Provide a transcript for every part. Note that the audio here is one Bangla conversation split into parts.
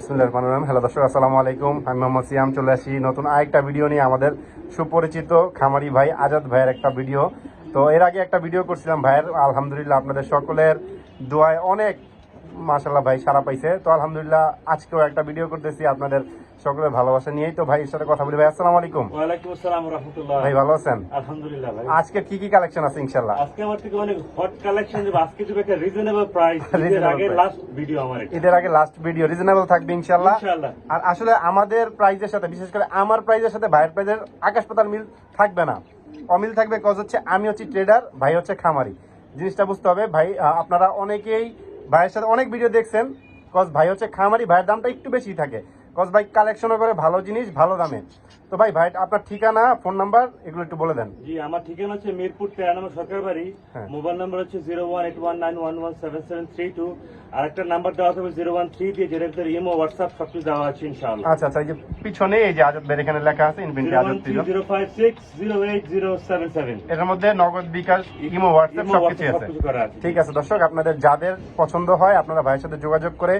বিসমিল্লাহির রহমানির রহিম। হ্যালো দর্শক, আসসালামু আলাইকুম। আমি মোহাম্মদ সিয়াম চলে আসি নতুন আরেকটা ভিডিও নিয়ে। আমাদের সুপরিচিত খামারি ভাই আজাদ ভাইয়ের একটা ভিডিও। তো এর আগে একটা ভিডিও করছিলাম ভাইয়ের, আলহামদুলিল্লাহ আপনাদের সকলের দোয়ায় অনেক মাশাআল্লাহ ভাই সারা পাইছে। তো আলহামদুলিল্লাহ আজকেও একটা ভিডিও করতেছি আপনাদের সকলের ভালোবাসা নিয়েই। তো ভাইয়ের সাথে কথা বলি। ভাই আসসালামু আলাইকুম। ওয়ালাইকুম আসসালাম ওয়া রাহমাতুল্লাহ। ভাই ভালো আছেন? আলহামদুলিল্লাহ ভাই। আজকে কি কি কালেকশন আছে ইনশাআল্লাহ? আজকে আমার থেকে অনেক হট কালেকশন দেব। আজকে দেব একটা রিজনেবল প্রাইস। এর আগে লাস্ট ভিডিও আমার এটা। এর আগে লাস্ট ভিডিও রিজনেবল থাকবে ইনশাআল্লাহ। ইনশাআল্লাহ। আর আসলে আমাদের প্রাইজের সাথে, বিশেষ করে আমার প্রাইজের সাথে ভাইয়ের প্রাইজের আকাশ পাতাল মিল থাকবে না, অমিল থাকবে। কজ হচ্ছে আমি হচ্ছে ট্রেডার, ভাই হচ্ছে খামারি। জিনিসটা বুঝতে হবে ভাই। আপনারা অনেকেই ভাইয়ের সাথে অনেক ভিডিও দেখছেন, কজ ভাই হচ্ছে খামারি, ভাইয়ের দামটা একটু বেশি থাকে। কজ ভাই কালেকশনও করে ভালো জিনিস ভালো দামে। তো ভাই আপনার ঠিকানা, ফোন নাম্বার এগুলো একটু বলে দেন। জি, আমার ঠিকানা হচ্ছে মিরপুর 13 নম্বর সরকার বাড়ি। মোবাইল নাম্বার হচ্ছে 01819117732। আর একটা নাম্বার দেওয়া হবে 013 দিয়ে, যেটার ভিতরে ইমো হোয়াটসঅ্যাপ সবকিছু দেওয়া আছে ইনশাআল্লাহ। আচ্ছা আচ্ছা, এই যে পিছনে এই যে আজাদ ভাই এখানে লেখা আছে ইনফিনিটি আজাদ প্রিজন। 01305608077। এর মধ্যে নগদ, বিকাশ, ইমো, হোয়াটসঅ্যাপ সবকিছু আছে। ঠিক আছে দর্শক, আপনাদের যাদের পছন্দ হয় আপনারা ভাইয়ের সাথে যোগাযোগ করে।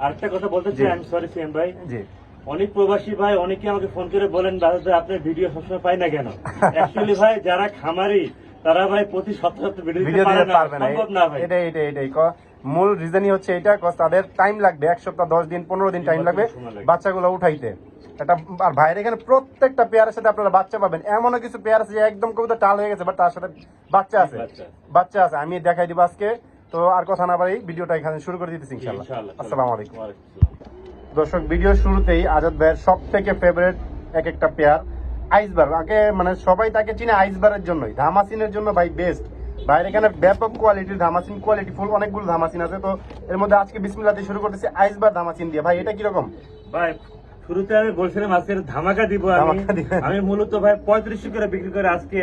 আরেকটা কথা বলতে চাই, আমি সরি সিএম ভাই। জি, অনেক প্রবাসী ভাই অনেকে আমাকে ফোন করে বলেন দাদা আপনার ভিডিও সবসময় পাই না কেন? অ্যাকচুয়ালি ভাই যারা খামারি তারা ভাই প্রতি সপ্তাহে ভিডিও দিতে পারবে না, সম্ভব না ভাই। এটাই মূল রিজনই হচ্ছে এটা। তাদের টাইম লাগবে 1 সপ্তাহ, 10 দিন, 15 দিন টাইম লাগবে বাচ্চাগুলো উঠাইতে। এটা আর ভাইয়ের এখানে প্রত্যেকটা পেয়ারের সাথে আপনারা বাচ্চা পাবেন। এমনও কিছু পেয়ার আছে যে একদম কবিতা টাল হয়ে গেছে, বাট তার সাথে বাচ্চা আছে। আমি দেখাই দিব আজকে। তো আর কথা না বাড়ি ভিডিওটা এখানে শুরু করে দিতেছি ইনশাআল্লাহ। আসসালামু আলাইকুম। দর্শক, ভিডিও শুরুতেই আজাদ ভাইয়ের সব থেকে ফেভারিট একটা পেয়ার আইসবার। আগে মানে সবাই তাকে চিনে আইসবারের জন্যই, ধামাসিনের জন্য ভাই বেস্ট। ভাইয়ের এখানে ব্যাপক কোয়ালিটির ধামাসিন, কোয়ালিটি ফুল অনেকগুলো ধামাসিন আছে। তো এর মধ্যে আজকে বিসমিল্লাহ দিয়ে শুরু করতেছি আইসবার ধামাসিন দিয়ে। ভাই এটা কিরকম? ভাই শুরুতে আমি বলছিলাম আজকের ধামাকা দিব। আমি মূলত ভাই 3500 করে বিক্রি করে আজকে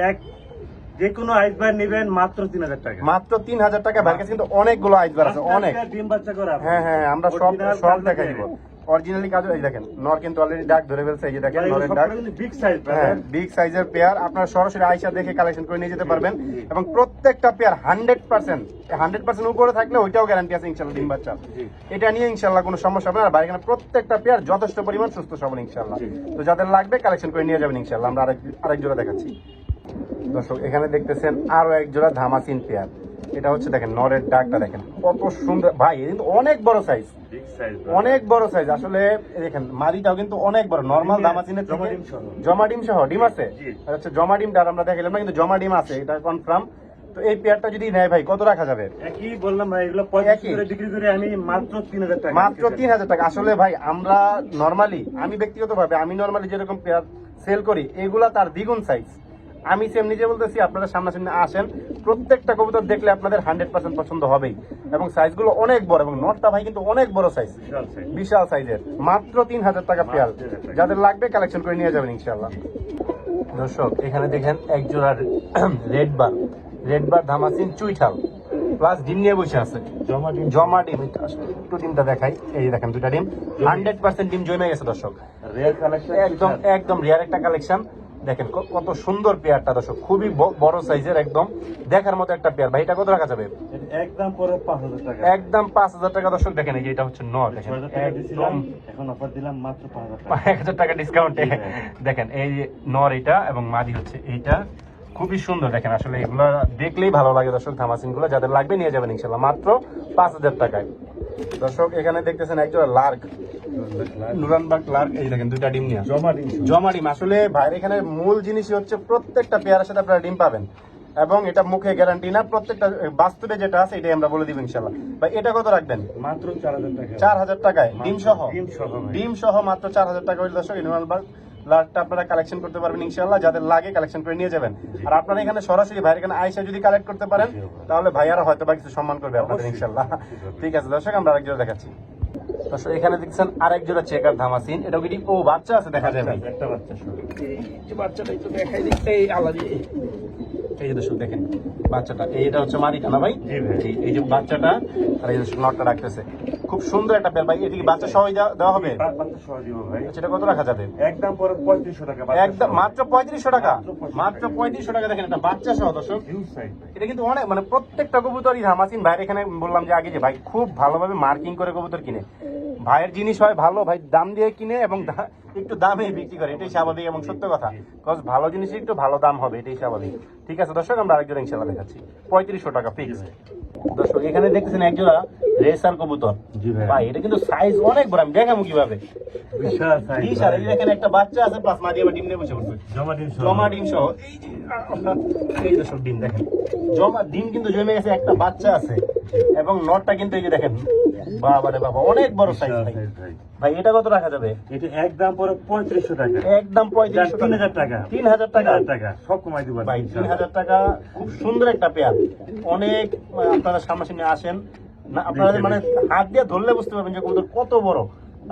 যে কোনো আইসবার নেবেন মাত্র 3000 টাকা। মাত্র 3000 টাকা। ভাইয়ের কাছে কিন্তু অনেকগুলো আইসবার আছে, অনেক ডিম বাচ্চা করা। হ্যাঁ, আমরা সব দেখাই দিব। অরিজিনালি কাজ। এই দেখেন নর কিন্তু অলরেডি ডাক ধরে ফেলছে। এই যে দেখেন নরের ডাক, বিগ সাইজ। হ্যাঁ বিগ সাইজের পেয়ার। আপনারা সরাসরি আইসা দেখে কালেকশন করে নিয়ে যেতে পারবেন। এবং প্রত্যেকটা পেয়ার 100% উপরে থাকলে ওইটাও গ্যারান্টি আছে ইনশাআল্লাহ ডিম বাচ্চা। এটা নিয়ে ইনশাআল্লাহ কোনো সমস্যা হবে না। আর এখানে প্রত্যেকটা পেয়ার যথেষ্ট পরিমাণ সুস্থ সবল ইনশাআল্লাহ। তো যাদের লাগবে কালেকশন করে নিয়ে যাবেন ইনশাআল্লাহ। আমরা আরেক জোড়া দেখাচ্ছি দর্শক। এখানে দেখতেছেন আরো এক জোড়া ধামাসিন পেয়ার। এটা হচ্ছে দেখেন নরের ডাকটা দেখেন কত সুন্দর ভাই। কিন্তু অনেক বড় সাইজ, অনেক বড় সাইজ আসলে। দেখেন মাদিটাও কিন্তু অনেক বড়। নরমাল ধামাসিনের জমা ডিম সহ ডিম আছে। আচ্ছা, জমা ডিমটা আমরা দেখাইলাম না, কিন্তু জমা ডিম আছে, এটা কনফার্ম। তো এই পেয়ারটা যদি নেয় ভাই কত রাখা যাবে? একই বললাম ভাই, এগুলো 3500 করে বিক্রি করে আমি মাত্র 3000 টাকা। মাত্র 3000 টাকা। আসলে ভাই আমরা নরমালি, আমি ব্যক্তিগতভাবে আমি নরমালি যেরকম পেয়ার সেল করি এগুলা তার দ্বিগুণ সাইজ। আমি সেম নিজে বলতেছি, আপনারা সামনাসামনি আসেন, প্রত্যেকটা কবুতর দেখলে আপনাদের 100% পছন্দ হবেই। এবং সাইজগুলো অনেক বড়, এবং নটটা ভাই কিন্তু অনেক বড় সাইজ, বিশাল সাইজের। মাত্র 3000 টাকা পেয়ার। যাদের লাগবে কালেকশন করে নিয়ে যাবেন ইনশাআল্লাহ। দর্শক এখানে দেখেন এক জোড়া রেড বার ধামাসিন চুইঠাল প্লাস ডিম নিয়ে বসে আছে। জমা ডিম একটু ডিমটা দেখাই। এই দেখেন দুইটা ডিম 100% ডিম জমে গেছে দর্শক। একদম রিয়ার একটা কালেকশন। দেখেন কত সুন্দর পেয়ারটা দর্শক, খুবই বড় সাইজের, একদম দেখার মতো একটা পেয়ার। ভাই এটা কত রাখা যাবে? একদম পরে 5000 টাকা। একদম 5000 টাকা দর্শক। দেখেন এই যে এটা হচ্ছে নর, দেখেন একদম এখন অফার দিলাম মাত্র 5000 টাকা, 1000 টাকা ডিসকাউন্টে। দেখেন এই যে নর এটা, এবং মাদি হচ্ছে এইটা, খুবই সুন্দর। দেখেন আসলে এগুলো দেখলেই ভালো লাগে দর্শক। ধামাসিন গুলো যাদের লাগবে নিয়ে যাবেন ইনশাআল্লাহ মাত্র 5000 টাকায়। দর্শক এখানে দেখতেছেন একজোড়া লার্ক, নুরানবার্গ লার্ক। এই দেখেন দুইটা ডিম নিয়ে জমা ডিম। আসলে ভাইয়ের এখানে মূল জিনিসই হচ্ছে প্রত্যেকটা পেয়ারের সাথে আপনারা ডিম পাবেন, এবং এটা মুখে গ্যারান্টি না, প্রত্যেকটা বাস্তবে যেটা আছে এটাই আমরা বলে দিব ইনশাআল্লাহ। ভাই এটা কত রাখবেন? মাত্র 4000 টাকা। 4000 টাকায় ডিম সহ মাত্র 4000 টাকা হইল দর্শক। নুরানবার্গ লার্কটা আপনারা কালেকশন করতে পারবেন ইনশাআল্লাহ। যাদের লাগে কালেকশন করে নিয়ে যাবেন। আর আপনারা এখানে সরাসরি ভাইয়ের এখানে আইসা যদি কালেক্ট করতে পারেন তাহলে ভাইয়ারা হয়তো বা কিছু সম্মান করবে আপনাদের ইনশাআল্লাহ। ঠিক আছে দর্শক, আমরা আরেক জোড়া দেখাচ্ছি দর্শক। এখানে দেখছেন আরেক জোড়া চেকার ধামাসিন। এটা কি ও বাচ্চা আছে? দেখা যাবে একটা বাচ্চা। এই যে বাচ্চাটাই তো দেখাই দিই। এই আলাদা এই যে দর্শক দেখেন বাচ্চাটা, এইটা হচ্ছে মাদিটা না ভাই? এই যে বাচ্চাটা, আর এই যে নটটা রাখতেছে। খুব সুন্দর একটা পেয়ার ভাই, এদিকে বাচ্চা সহ দেওয়া হবে? বাচ্চা সহ দিব ভাই। সেটা কত রাখা যাবে? একদম পরে 3500 টাকা। একদম মাত্র 3500 টাকা, মাত্র 3500 টাকা। দেখেন এটা বাচ্চা সহ দর্শক, হিউজ সাইজ ভাই। এটা কিন্তু অনেক মানে প্রত্যেকটা কবুতরই ধামাসিন ভাইয়ের এখানে বললাম যে আগে যে ভাই খুব ভালোভাবে মার্কিং করে কবুতর কিনে, ভাইয়ের জিনিস হয় ভালো, ভাই দাম দিয়ে কিনে এবং একটু দামে বিক্রি করে, এটাই স্বাভাবিক এবং সত্য কথা। কজ ভালো জিনিসের একটু ভালো দাম হবে, এটাই স্বাভাবিক। ঠিক আছে দর্শক, আমরা আরেকজন ইনশাআল্লাহ দেখাচ্ছি। 3500 টাকা ফিক্স। দর্শক এখানে দেখতেছেন একজোড়া রেসার কবুতর। জি ভাই। ভাই এটা কিন্তু সাইজ অনেক বড়, আমি দেখাবো কিভাবে। বিশাল সাইজ। বিশাল, এই দেখেন একটা বাচ্চা আছে প্লাস মাদি আবার ডিম নিয়ে বসে পড়ছে। জমা ডিম সহ। জমা ডিম সহ, এই দর্শক ডিম দেখেন, জমা ডিম কিন্তু জমে গেছে, একটা বাচ্চা আছে এবং নটটা কিন্তু এই যে দেখেন, বাবা রে বাবা অনেক বড় সাইজ ভাই। ভাই এটা কত রাখা যাবে? এটা একদম পরে 3500 টাকা। একদম 3500 3000 টাকা। 3000 টাকা 3000 টাকা সব কমাই দিব ভাই। 3000 টাকা, খুব সুন্দর একটা পেয়ার। অনেক আপনারা সামনাসামনি আসেন না, আপনারা মানে হাত দিয়ে ধরলে বুঝতে পারবেন যে কবুতর কত বড়,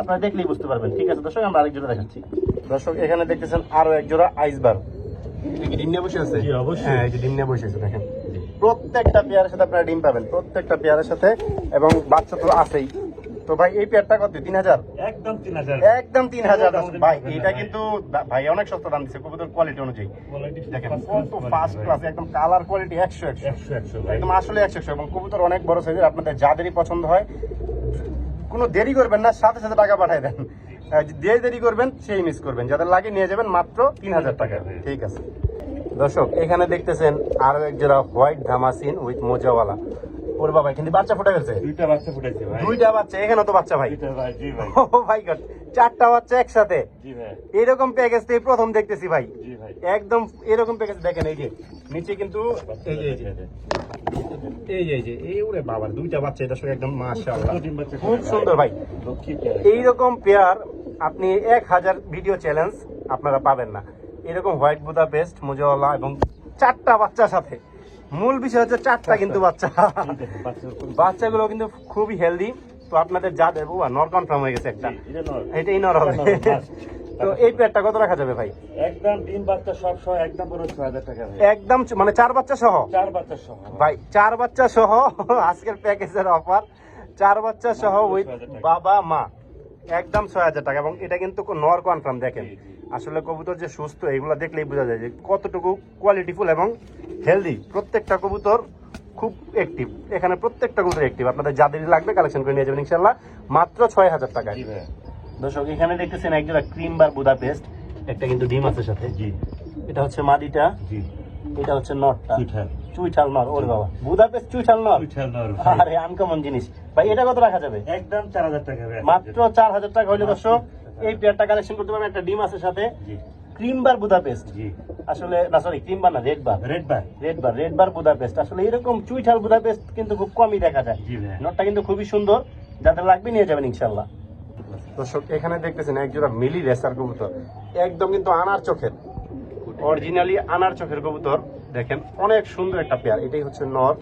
আপনারা দেখলেই বুঝতে পারবেন। ঠিক আছে দর্শক, আমরা আরেক জোড়া দেখাচ্ছি। দর্শক এখানে দেখতেছেন আরো এক জোড়া আইসবার। ডিম নিয়ে বসে আছে? জি, অবশ্যই। হ্যাঁ, এই যে ডিম নিয়ে বসে আছে দেখেন। প্রত্যেকটা পেয়ারের সাথে আপনারা ডিম পাবেন, প্রত্যেকটা পেয়ারের সাথে, এবং বাচ্চা তো আছেই। তো ভাই এই পেয়ারটা কত? 3000? একদম 3000। একদম 3000 ভাই। এটা কিন্তু ভাই অনেক সস্তা দাম দিচ্ছে কবুতর কোয়ালিটি অনুযায়ী। দেখেন কত ফার্স্ট ক্লাস, একদম কালার কোয়ালিটি 100 ভাই। একদম আসলে 100 এবং কবুতর অনেক বড় সাইজের। আপনাদের যাদেরই পছন্দ হয় কোনো দেরি করবেন না, সাথে সাথে টাকা পাঠিয়ে দেন। যে দেরি করবেন সেই মিস করবেন, যাদের লাগে নিয়ে যাবেন মাত্র 3000 টাকা। ঠিক আছে দর্শক, এখানে দেখতেছেন আরো এক জোড়া হোয়াইট ধামাসিন উইথ মোজাওয়ালা। ওর বাবা কিন্তু বাচ্চা ফুটে গেছে, দুইটা বাচ্চা ফুটাইছে ভাই। দুইটা বাচ্চা, এখানে তো বাচ্চা ভাই। দুইটা ভাই। জি ভাই। ও ভাই গড, 4টা বাচ্চা একসাথে। জি ভাই। এরকম প্যাকেজ তো এই প্রথম দেখতেছি ভাই। জি ভাই। একদম এরকম প্যাকেজ দেখেন, এই যে নিচে কিন্তু এই যে এই ওরে বাবা, দুইটা বাচ্চা, এটা সব একদম মাশাআল্লাহ খুব সুন্দর ভাই। এইরকম পেয়ার আপনি 1000 ভিডিও চ্যালেঞ্জ আপনারা পাবেন না। এরকম হোয়াইট বুদাপেস্ট মোজাওয়ালা এবং 4টা বাচ্চার সাথে। মূল বিষয় হচ্ছে 4টা কিন্তু বাচ্চা, বাচ্চাগুলো কিন্তু খুবই হেলদি। তো আপনাদের যা দেবো নর কনফার্ম হয়ে গেছে একটা, এটাই নর হবে। তো এই পেয়ারটা কত রাখা যাবে ভাই? একদম ডিম বাচ্চা সব সহ একদম পুরো 6000 টাকা ভাই। একদম মানে 4 বাচ্চা সহ? 4 বাচ্চা সহ ভাই, 4 বাচ্চা সহ আজকের প্যাকেজের অফার। 4 বাচ্চা সহ উইথ বাবা মা, একদম 6000 টাকা। এবং এটা কিন্তু নর কনফার্ম। দেখেন আসলে কবুতর যে সুস্থ, এগুলো দেখলেই বোঝা যায় যে কতটুকু কোয়ালিটিফুল এবং হেলদি। প্রত্যেকটা কবুতর খুব অ্যাক্টিভ, এখানে প্রত্যেকটা কবুতর অ্যাক্টিভ। আপনাদের যাদের লাগবে কালেকশন করে নিয়ে যাবেন ইনশাআল্লাহ মাত্র 6000 টাকা। দর্শক এখানে দেখতেছেন একজোড়া ক্রিম বার বুদাপেস্ট, একটা কিন্তু ডিম আছে সাথে। জি, এটা হচ্ছে মাদিটা, জি, এটা হচ্ছে নটটা। চুইঠাল। চুইঠাল নর, ওরে বাবা বুদাপেস্ট চুইঠাল নর। চুইঠাল নর। আরে আনকমন জিনিস ভাই। এটা কত রাখা যাবে? একদম 4000 টাকা ভাই। মাত্র 4000 টাকা হইলে দর্শক এই পেয়ারটা কালেকশন করতে পারবেন। একটা ডিম আছে সাথে, জি, ক্রিম বার বুদাপেস্ট। জি, আসলে না সরি, ক্রিম বার না, রেড বার। রেড বার বুদাপেস্ট। আসলে এরকম চুইঠাল বুদাপেস্ট কিন্তু খুব কমই দেখা যায়। জি ভাই। নটটা কিন্তু খুবই সুন্দর, যাদের লাগবে নিয়ে যাবেন ইনশাআল্লাহ। দর্শক এখানে দেখতেছেন একজোড়া মিলি রেসার কবুতর, একদম কিন্তু আনার চোখের, অরিজিনালি আনার চোখের কবুতর। দেখেন অনেক সুন্দর একটা পেয়ার। এটাই হচ্ছে নর,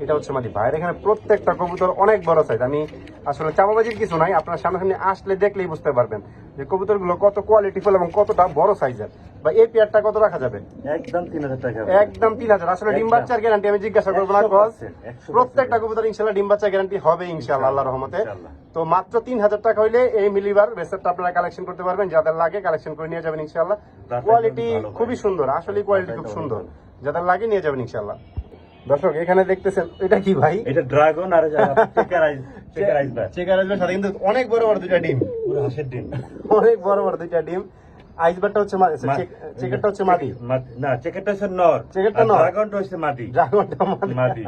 এটা হচ্ছে মাদি। ভাইয়ের এখানে প্রত্যেকটা কবুতর অনেক বড় সাইজ। আমি আসলে চাপাবাজির কিছু নাই, আপনার সামনাসামনি আসলে দেখলেই বুঝতে পারবেন যে কবুতরগুলো কত কোয়ালিটিফুল এবং কতটা বড় সাইজের। বা এই পেয়ারটা কত রাখা যাবে? একদম 3000 টাকা। একদম 3000। আসলে ডিম বাচ্চার গ্যারান্টি আমি জিজ্ঞাসা করবো না, প্রত্যেকটা কবুতর ইনশাআল্লাহ ডিম বাচ্চার গ্যারান্টি হবে ইনশাআল্লাহ আল্লাহর রহমতে। তো মাত্র 3000 টাকা হইলে এই মিলিবার রেসারটা আপনারা কালেকশন করতে পারবেন। যাদের লাগে কালেকশন করে নিয়ে যাবেন ইনশাআল্লাহ। কোয়ালিটি খুবই সুন্দর, আসলে কোয়ালিটি খুব সুন্দর, যাদের লাগে নিয়ে যাবেন ইনশাআল্লাহ। দর্শক এখানে দেখতেছেন এটা কি ভাই? এটা ড্রাগন আর চেকার আইস সাথে কিন্তু অনেক বড় বড় দুইটা ডিম, পুরো হাঁসের ডিম, অনেক বড় বড় দুইটা ডিম। আইসবারটা হচ্ছে চেকারটা হচ্ছে মাদি। না, চেকারটা হচ্ছে নর, চেকারটা নর, ড্রাগনটা হচ্ছে মাদি। ড্রাগনটা মাদি।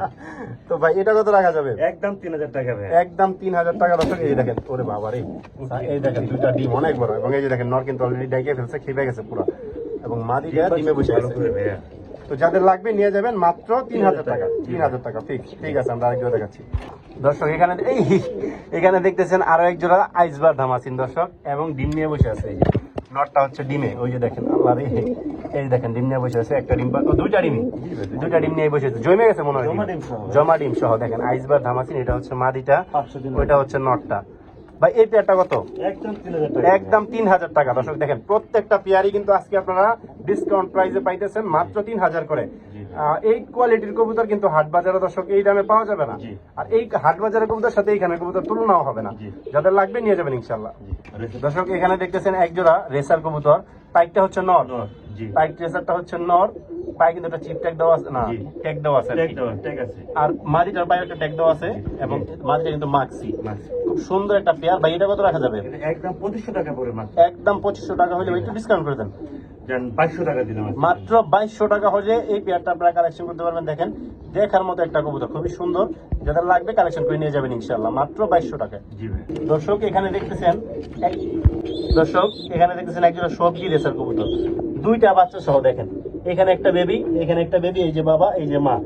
তো ভাই এটা কত রাখা যাবে? একদম 3000 টাকা ভাই। একদম 3000 টাকা। দর্শক এই দেখেন, ওরে বাবা রে, এই দেখেন দুইটা ডিম অনেক বড়। এবং এই যে দেখেন নর কিন্তু অলরেডি ডাইকে ফেলছে, খেপে গেছে পুরো, এবং মাদিটা ডিমে বসে আছে। তো যাদের লাগবে নিয়ে যাবেন মাত্র 3000 টাকা। 3000 টাকা ফিক্স। ঠিক আছে, আমরা আরেক জোড়া দেখাচ্ছি। দর্শক এখানে দেখতেছেন আরো এক জোড়া আইসবার ধামাসিন দর্শক, এবং ডিম নিয়ে বসে আছে। এই যে নটটা হচ্ছে ডিমে, ওই যে দেখেন আল্লাহ রে, এই দেখেন ডিম নিয়ে বসে আছে। একটা ডিম, দুইটা ডিম নিয়ে বসে আছে, জমে গেছে মনে হয়, জমা ডিম সহ। দেখেন আইসবার ধামাসিন, এটা হচ্ছে মাদিটা, ওইটা হচ্ছে নটটা। ভাই এই পেয়ারটা কত? একদম 3000 টাকা। দর্শক দেখেন প্রত্যেকটা পেয়ারই কিন্তু আজকে আপনারা ডিসকাউন্ট প্রাইসে পাইতেছেন মাত্র 3000 করে। এই কোয়ালিটির কবুতর কিন্তু হাট বাজারে দর্শক এই দামে পাওয়া যাবে না। জি। আর এই হাট বাজারের কবুতর সাথে এইখানে কবুতর তুলনাও হবে না। জি। যাদের লাগবে নিয়ে যাবেন ইনশাল্লাহ। জি। দর্শক এখানে দেখতেছেন এক জোড়া রেসার কবুতর, পাইকটা হচ্ছে নর, জি। পাইক রেসারটা হচ্ছে নর, পায়ে কিন্তু একটা চিপ ট্যাগ দেওয়া আছে, না জি। ট্যাগ দেওয়া আছে আর কি। ঠিক আছে। আর মাদিটার পায়ে একটা ট্যাগ দেওয়া আছে এবং মাদিটা কিন্তু মাক্সি, খুব সুন্দর একটা পেয়ার। ভাই এটা কত রাখা যাবে? এটা একদম 2500 টাকা পড়ে মাত্র। একদম 2500 টাকা হলে একটু ডিসকাউন্ট করে দেন। জান 2200 টাকা দিলাম আজকে। মাত্র 2200 টাকা হলে এই পেয়ারটা আপনারা কালেকশন করতে পারবেন। দেখেন দেখার মতো একটা কবুতর, খুবই সুন্দর। যাদের লাগবে কালেকশন করে নিয়ে যাবেন ইনশাআল্লাহ, মাত্র 2200 টাকা। জি ভাই। দর্শক এখানে দেখতেছেন একজন সবজি রেসার কবুতর, দুইটা বাচ্চা সহ। দেখেন এখানে একটা বেবি, এখানে একটা বেবি, এই যে বাবা, এই যে মা,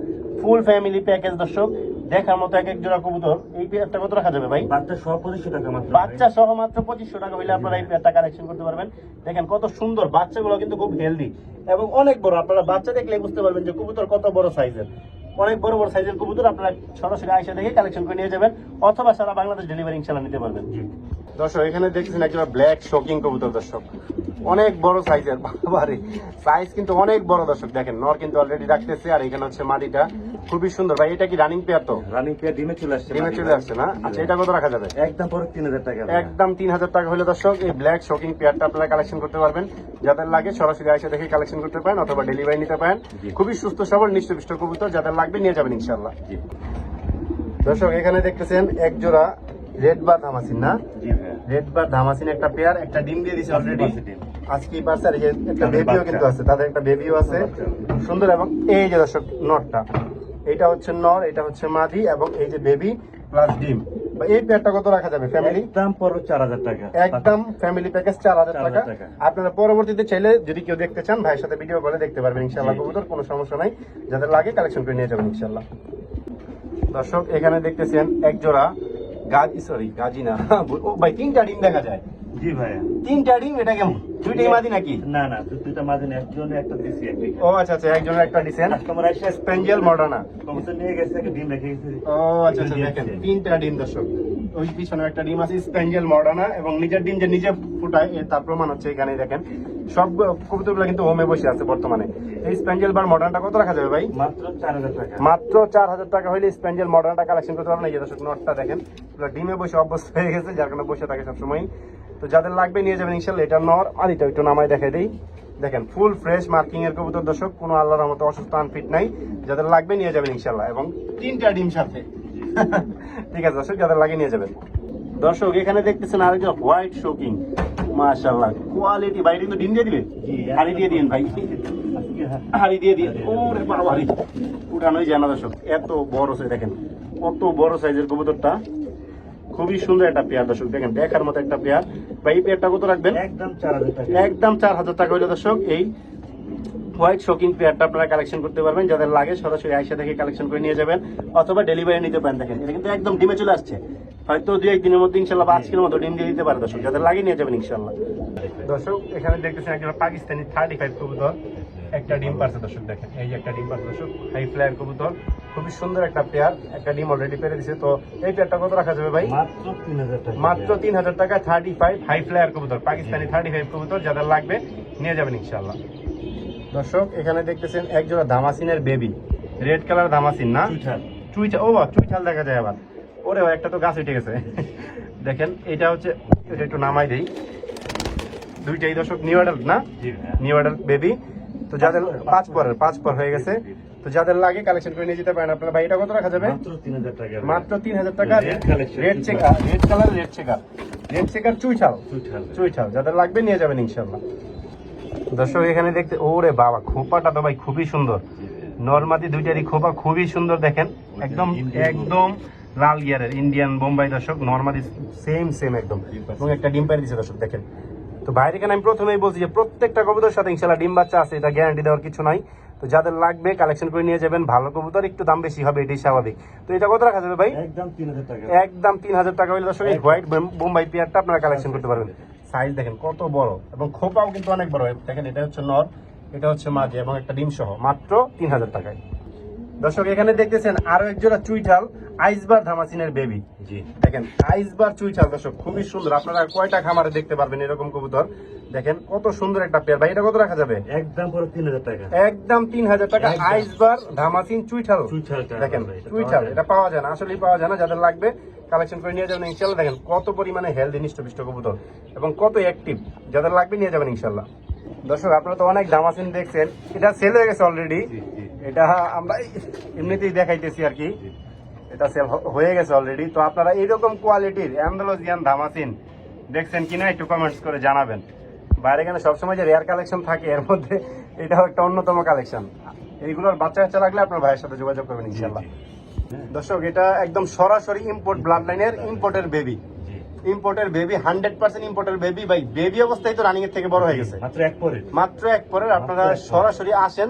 ফুল ফ্যামিলি প্যাকেজ। দর্শক দেখার মতো এক জোড়া কবুতর। এই পেয়ারটা কত রাখা যাবে ভাই? বাচ্চা সহ 2500 টাকা মাত্র। বাচ্চা সহ মাত্র 2500 টাকা হইলে আপনারা এই পেয়ারটা কালেকশন করতে পারবেন। দেখেন কত সুন্দর, বাচ্চাগুলো কিন্তু খুব হেলদি এবং অনেক বড়। আপনারা বাচ্চা দেখলে বুঝতে পারবেন যে কবুতর কত বড় সাইজের। অনেক বড় বড় সাইজের কবুতর আপনারা সরাসরি আয়সা দেখে কালেকশন করে নিয়ে যাবেন, অথবা সারা বাংলাদেশ ডেলিভারি ইনশাআল্লাহ নিতে পারবেন। দর্শক এখানে দেখছেন একটা ব্ল্যাক শোকিং কবুতর। দর্শক অনেক বড় সাইজের, বাবারে সাইজ কিন্তু অনেক বড়। দর্শক দেখেন নর কিন্তু অলরেডি রাখতেছে, আর এখানে হচ্ছে মাদিটা খুবই সুন্দর। ভাই এটা কি রানিং পেয়ার? তো রানিং পেয়ার ডিমে চলে আসছে। ডিমে চলে আসছে না? আচ্ছা এটা কত রাখা যাবে? একদম পরে 3000 টাকা। একদম 3000 টাকা হলে দর্শক এই ব্ল্যাক শোকিং পেয়ারটা আপনারা কালেকশন করতে পারবেন। যাদের লাগে সরাসরি আয়সা দেখে কালেকশন করতে পারেন, অথবা ডেলিভারি নিতে পারেন। খুবই সুস্থ সবল নিষ্ঠপুষ্ট কবুতর, যাদের লাগবে নিয়ে যাবেন ইনশাআল্লাহ। দর্শক এখানে দেখতেছেন এক জোড়া রেড বার ধামাসিন, না? জি ভাই। রেড বার ধামাসিন একটা পেয়ার, একটা ডিম দিয়ে দিছে অলরেডি আজকেই পারছে। আর এই যে একটা বেবিও কিন্তু আছে, তাদের একটা বেবিও আছে খুব সুন্দর। এবং এই যে দর্শক নরটা, এটা হচ্ছে নর, এটা হচ্ছে মাদি, এবং এই যে বেবি প্লাস ডিম। এই পেয়ারটা কত রাখা যাবে ফ্যামিলি? একদম পড়বে 4000 টাকা। একদম ফ্যামিলি প্যাকেজ 4000 টাকা। 4000 টাকা। আপনারা পরবর্তীতে চাইলে যদি কেউ দেখতে চান ভাইয়ের সাথে ভিডিও কলে দেখতে পারবেন ইনশাআল্লাহ। কবুতর কোনো সমস্যা নাই, যাদের লাগে কালেকশন করে নিয়ে যাবেন ইনশাআল্লাহ। দর্শক এখানে দেখতেছেন এক জোড়া গাজি না, ও ভাই তিনটা ডিম দেখা যায়। জি ভাইয়া। তিনটা ডিম, এটা কেমন? দুইটাই মাদি নাকি? না না, দুইটা মাঝে একজনে একটা দিছি। ও আচ্ছা আচ্ছা, একজনের একটা দিছেন। কাস্টমার আইসা স্পেঞ্জেল মডার্না। কবুতর নিয়ে গেছে, একটা ডিম রেখে গেছে। ও আচ্ছা আচ্ছা, দেখেন তিনটা ডিম দর্শক। ওই পিছনে একটা ডিম আছে স্পেঞ্জেল মডার্না, এবং নিজের ডিম যে নিজে ফুটায় তার প্রমাণ হচ্ছে এখানে। দেখেন সব কবুতরগুলো কিন্তু হোমে বসে আছে বর্তমানে। এই স্পেঞ্জেল বার মডার্নটা কত রাখা যাবে ভাই? মাত্র 4000 টাকা। মাত্র 4000 টাকা হইলে স্পেঞ্জেল মডার্নটা কালেকশন করতে পারবেন। এই যে দর্শক নটটা দেখেন পুরো ডিমে বসে অভ্যস্ত হয়ে গেছে, যার কারণে বসে থাকে সবসময়। তো যাদের লাগবে নিয়ে যাবেন ইনশাআল্লাহ। এটা নর, আর এটা একটু নামাই দেখাই দেই। দেখেন ফুল ফ্রেশ মার্কিং এর কবুতর দর্শক, কোনো আল্লাহর রহমতে অসুস্থ আনফিট নাই। যাদের লাগবে নিয়ে যাবেন ইনশাআল্লাহ, এবং তিনটা ডিম সাথে। ঠিক আছে দর্শক, যাদের লাগে নিয়ে যাবেন। দর্শক এখানে দেখতেছেন আরেকটা হোয়াইট শোকিং, মাশাআল্লাহ কোয়ালিটি। ভাই কিন্তু ডিম দিয়ে দিবে? হাড়ি দিয়ে দিন ভাই, হাড়ি দিয়ে দিন। ওরে বাবা, উঠানোই যায় না দর্শক, এত বড় সাইজ। দেখেন কত বড় সাইজের কবুতরটা, খুবই সুন্দর একটা পেয়ার দর্শক। দেখেন দেখার মতো একটা পেয়ার। ভাই এই পেয়ারটা কত রাখবেন? একদম 4000 টাকা। একদম 4000 টাকা হইলে দর্শক এই হোয়াইট শোকিং পেয়ারটা আপনারা কালেকশন করতে পারবেন। যাদের লাগে সরাসরি আয়সা দেখে কালেকশন করে নিয়ে যাবেন, অথবা ডেলিভারি নিতে পারেন। দেখেন এটা কিন্তু একদম ডিমে চলে আসছে, হয়তো 2-1 দিনের মধ্যে ইনশাআল্লাহ বা আজকের মতো ডিম দিয়ে দিতে পারে দর্শক। যাদের লাগে নিয়ে যাবেন ইনশাআল্লাহ। দর্শক এখানে দেখতেছেন একজন পাকিস্তানি 35 কবুতর, একটা ডিম পারছে দর্শক। দেখেন এই যে একটা ডিম পারছে দর্শক, হাই ফ্লায়ার কবুতর, খুবই সুন্দর একটা পেয়ার। একটা ডিম অলরেডি পেরে দিছে। তো এই পেয়ারটা কত রাখা যাবে ভাই? মাত্র 3000 টাকা। মাত্র 3000 টাকা। 35 হাই ফ্লায়ার কবুতর, পাকিস্তানি 35 কবুতর, যাদের লাগবে নিয়ে যাবেন ইনশাআল্লাহ। দর্শক এখানে দেখতেছেন এক জোড়া দামাসিনের বেবি, রেড কালার দামাসিন, না? চুইঠাল। ও চুইঠাল দেখা যায় আবার। ওরে একটা তো গাছ উঠে গেছে। দেখেন এটা হচ্ছে, এটা একটু নামাই দেই। দুইটাই দর্শক নিউ অ্যাডাল্ট, না? New adult baby. তো যাদের 5 পর হয়ে গেছে, তো যাদের লাগে কালেকশন করে নিয়ে যেতে পারেন আপনারা। ভাই এটা কত রাখা যাবে? মাত্র 3000 টাকা। মাত্র 3000 টাকা। Red checker, red colour, red checker চুইঠাল, যাদের লাগবে নিয়ে যাবেন ইনশাআল্লাহ। দর্শক এখানে দেখতে, ওরে বাবা খোপাটা তো ভাই খুবই সুন্দর। নরমাদি দুইটারই খোপা খুবই সুন্দর। দেখেন একদম একদম লাল গিয়ারের ইন্ডিয়ান বোম্বাই দর্শক, নরমাদি সেম একদম, এবং একটা ডিম পাড়ি দিচ্ছে দর্শক। দেখেন তো বাইরে কেন আমি প্রথমেই বলছি যে প্রত্যেকটা কবুতর সাথে ইনশাআল্লাহ ডিম বাচ্চা আছে, এটা গ্যারান্টি দেওয়ার কিছু নাই। তো যাদের লাগবে কালেকশন করে নিয়ে যাবেন। ভালো কবুতর একটু দাম বেশি হবে, এটাই স্বাভাবিক। তো এটা কত রাখা যাবে ভাই? একদম 3000 টাকা। একদম 3000 টাকা হইলে দর্শক এই হোয়াইট বোম্বাই পেয়ারটা আপনারা কালেকশন করতে পারবেন। সাইজ দেখেন কত বড়, এবং খোপাও কিন্তু অনেক বড়। দেখেন এটা হচ্ছে নর, এটা হচ্ছে মাঝে, এবং একটা ডিম সহ, মাত্র 3000 টাকায়। দর্শক এখানে দেখতেছেন আরো এক জোড়া চুইঠাল আইসবার ধামাসিনের বেবি। জি দেখেন আইসবার চুইঠাল দর্শক খুবই সুন্দর, আপনারা কয়টা খামারে দেখতে পারবেন এরকম কবুতর। দেখেন কত সুন্দর একটা পেয়ার ভাই, এটা কত রাখা যাবে? একদম পুরো 3000 টাকা। একদম 3000 টাকা একদম। আইসবার ধামাসিন চুইঠাল। চুইঠালটা দেখেন ভাই, এটা চুইঠাল পাওয়া যায় এটা পাওয়া যায় না, আসলেই পাওয়া যায় না। যাদের লাগবে কালেকশন করে নিয়ে যাবেন ইনশাল্লাহ। দেখেন কত পরিমাণে হেলদি নিষ্ঠপিষ্ট কবুতর এবং কত অ্যাক্টিভ, যাদের লাগবে নিয়ে যাবেন ইনশাল্লাহ। দর্শক আপনারা তো অনেক দামাসিন দেখছেন, এটা সেল হয়ে গেছে অলরেডি। জি, জি। এটা আমরা এমনিতেই দেখাইতেছি আর কি, এটা সেল হয়ে গেছে অলরেডি। তো আপনারা এইরকম কোয়ালিটির অ্যান্ডালুজিয়ান ধামাসিন দেখছেন কিনা একটু কমেন্টস করে জানাবেন। বাইরে এখানে সবসময় যে রেয়ার কালেকশন থাকে এর মধ্যে এটাও একটা অন্যতম কালেকশন। এইগুলোর বাচ্চা কাচ্চা লাগলে আপনার ভাইয়ের সাথে যোগাযোগ করবেন ইনশাল্লাহ। দর্শক এটা একদম সরাসরি ইম্পোর্ট ব্লাড লাইনের ইম্পোর্টের বেবি, ইম্পোর্টের বেবি 100% ইম্পোর্টের বেবি। ভাই বেবি অবস্থায় তো রানিং এর থেকে বড় হয়ে গেছে, মাত্র এক পরে। মাত্র এক পরের। আপনারা সরাসরি আসেন,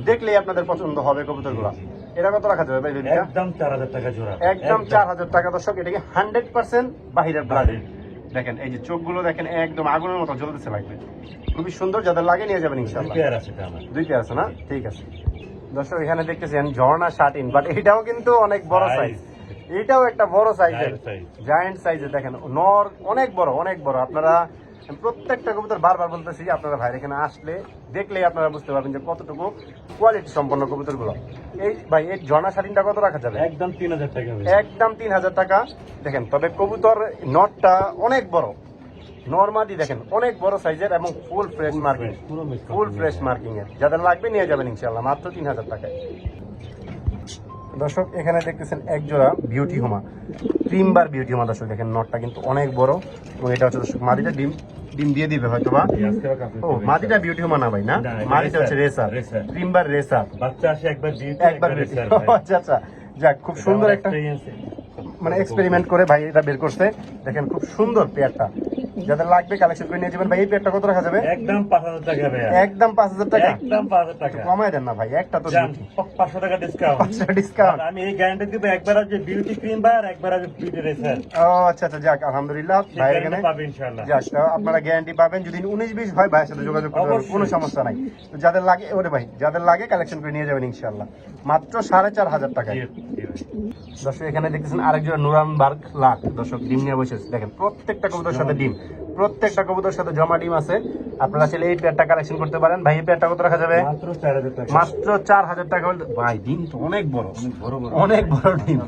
দেখলেই আপনাদের পছন্দ হবে কবুতরগুলো। এটা কত রাখা যাবে ভাই বেবিটা? একদম 4000 টাকা জোড়া। একদম 4000 টাকা দর্শক। এটাকে 100% বাহিরের ব্লাড। দেখেন এই যে চোখগুলো দেখেন একদম আগুনের মতো জ্বলতেছে, লাগবে খুবই সুন্দর। যাদের লাগে নিয়ে যাবেন ইনশাআল্লাহ। পেয়ার আছে এটা আমার। দুই পেয়ার আছে না? ঠিক আছে দর্শক এখানে দেখতেছেন ঝর্ণা শার্টিন, বাট এটাও কিন্তু অনেক বড় সাইজ। এটাও একটা বড় সাইজের জায়ান্ট সাইজের। দেখেন নর অনেক বড়, অনেক বড়। আপনারা প্রত্যেকটা কবুতর বারবার বলতেছি, আপনারা ভাইয়ের এখানে আসলে দেখলেই আপনারা বুঝতে পারবেন যে কতটুকু কোয়ালিটি সম্পন্ন কবুতরগুলো। এই ভাই এই ঝর্ণা শার্টিনটা কত রাখা যাবে? একদম 3000 টাকা। একদম 3000 টাকা। দেখেন তবে কবুতর নটটা অনেক বড়, নরমাদি দেখেন অনেক বড় সাইজের এবং full fresh marking, full fresh marking এর। যাদের লাগবে নিয়ে যাবেন ইনশাআল্লাহ মাত্র 3000 টাকায়। দর্শক এখানে দেখতেছেন এক জোড়া বিউটি হোমা, ক্রিমবার বিউটি হোমা। দর্শক দেখেন নটটা কিন্তু অনেক বড় এবং এটা হচ্ছে দর্শক মাদিটা ডিম দিয়ে দিবে হয়তো বা। ও মাদিটা বিউটি হোমা না ভাই, না মাদিটা হচ্ছে রেসার, ক্রিমবার রেসার। বাচ্চা আসে একবার বিউটি একবার বিউটি। আচ্ছা আচ্ছা, যাক খুব সুন্দর একটা মানে এক্সপেরিমেন্ট করে ভাই এটা বের করছে। দেখেন খুব সুন্দর পেয়ারটা, যাদের লাগবে কালেকশন করে নিয়ে যাবেন। ভাই এই পেয়ারটা কত রাখা যাবে? একদম 5000 টাকা ভাই। একদম 5000 টাকা। একদম 5000 টাকা। কমায় দেন না ভাই, একটা তো জান 500 টাকা ডিসকাউন্ট। 500 ডিসকাউন্ট। আমি এই গ্যারান্টি দিব, একবার আছে বিউটি ক্রিম বার, একবার আছে বিউটি রেসার। ও আচ্ছা আচ্ছা, যাক আলহামদুলিল্লাহ ভাই এখানে পাবেন ইনশাআল্লাহ। যাক তো আপনারা গ্যারান্টি পাবেন। যদি 19-20 হয় ভাইয়ের সাথে যোগাযোগ করতে পারবেন, কোনো সমস্যা নাই। তো যাদের লাগে ওরে ভাই, যাদের লাগে কালেকশন করে নিয়ে যাবেন ইনশাআল্লাহ মাত্র 4500 টাকায়। দর্শক এখানে দেখতেছেন আরেকজন নুরানবার্গ লাখ। দর্শক ডিম নিয়ে বসেছে, দেখেন প্রত্যেকটা কবুতরের সাথে ডিম, প্রত্যেকটা কবুতরের সাথে জমা ডিম আছে। আপনারা চাইলে এই পেয়ারটা কালেকশন করতে পারেন। ভাই এই পেয়ারটা কত রাখা যাবে? মাত্র 4000 টাকা। মাত্র 4000 টাকা হলে ভাই ডিম তো অনেক বড়, অনেক বড় ডিম।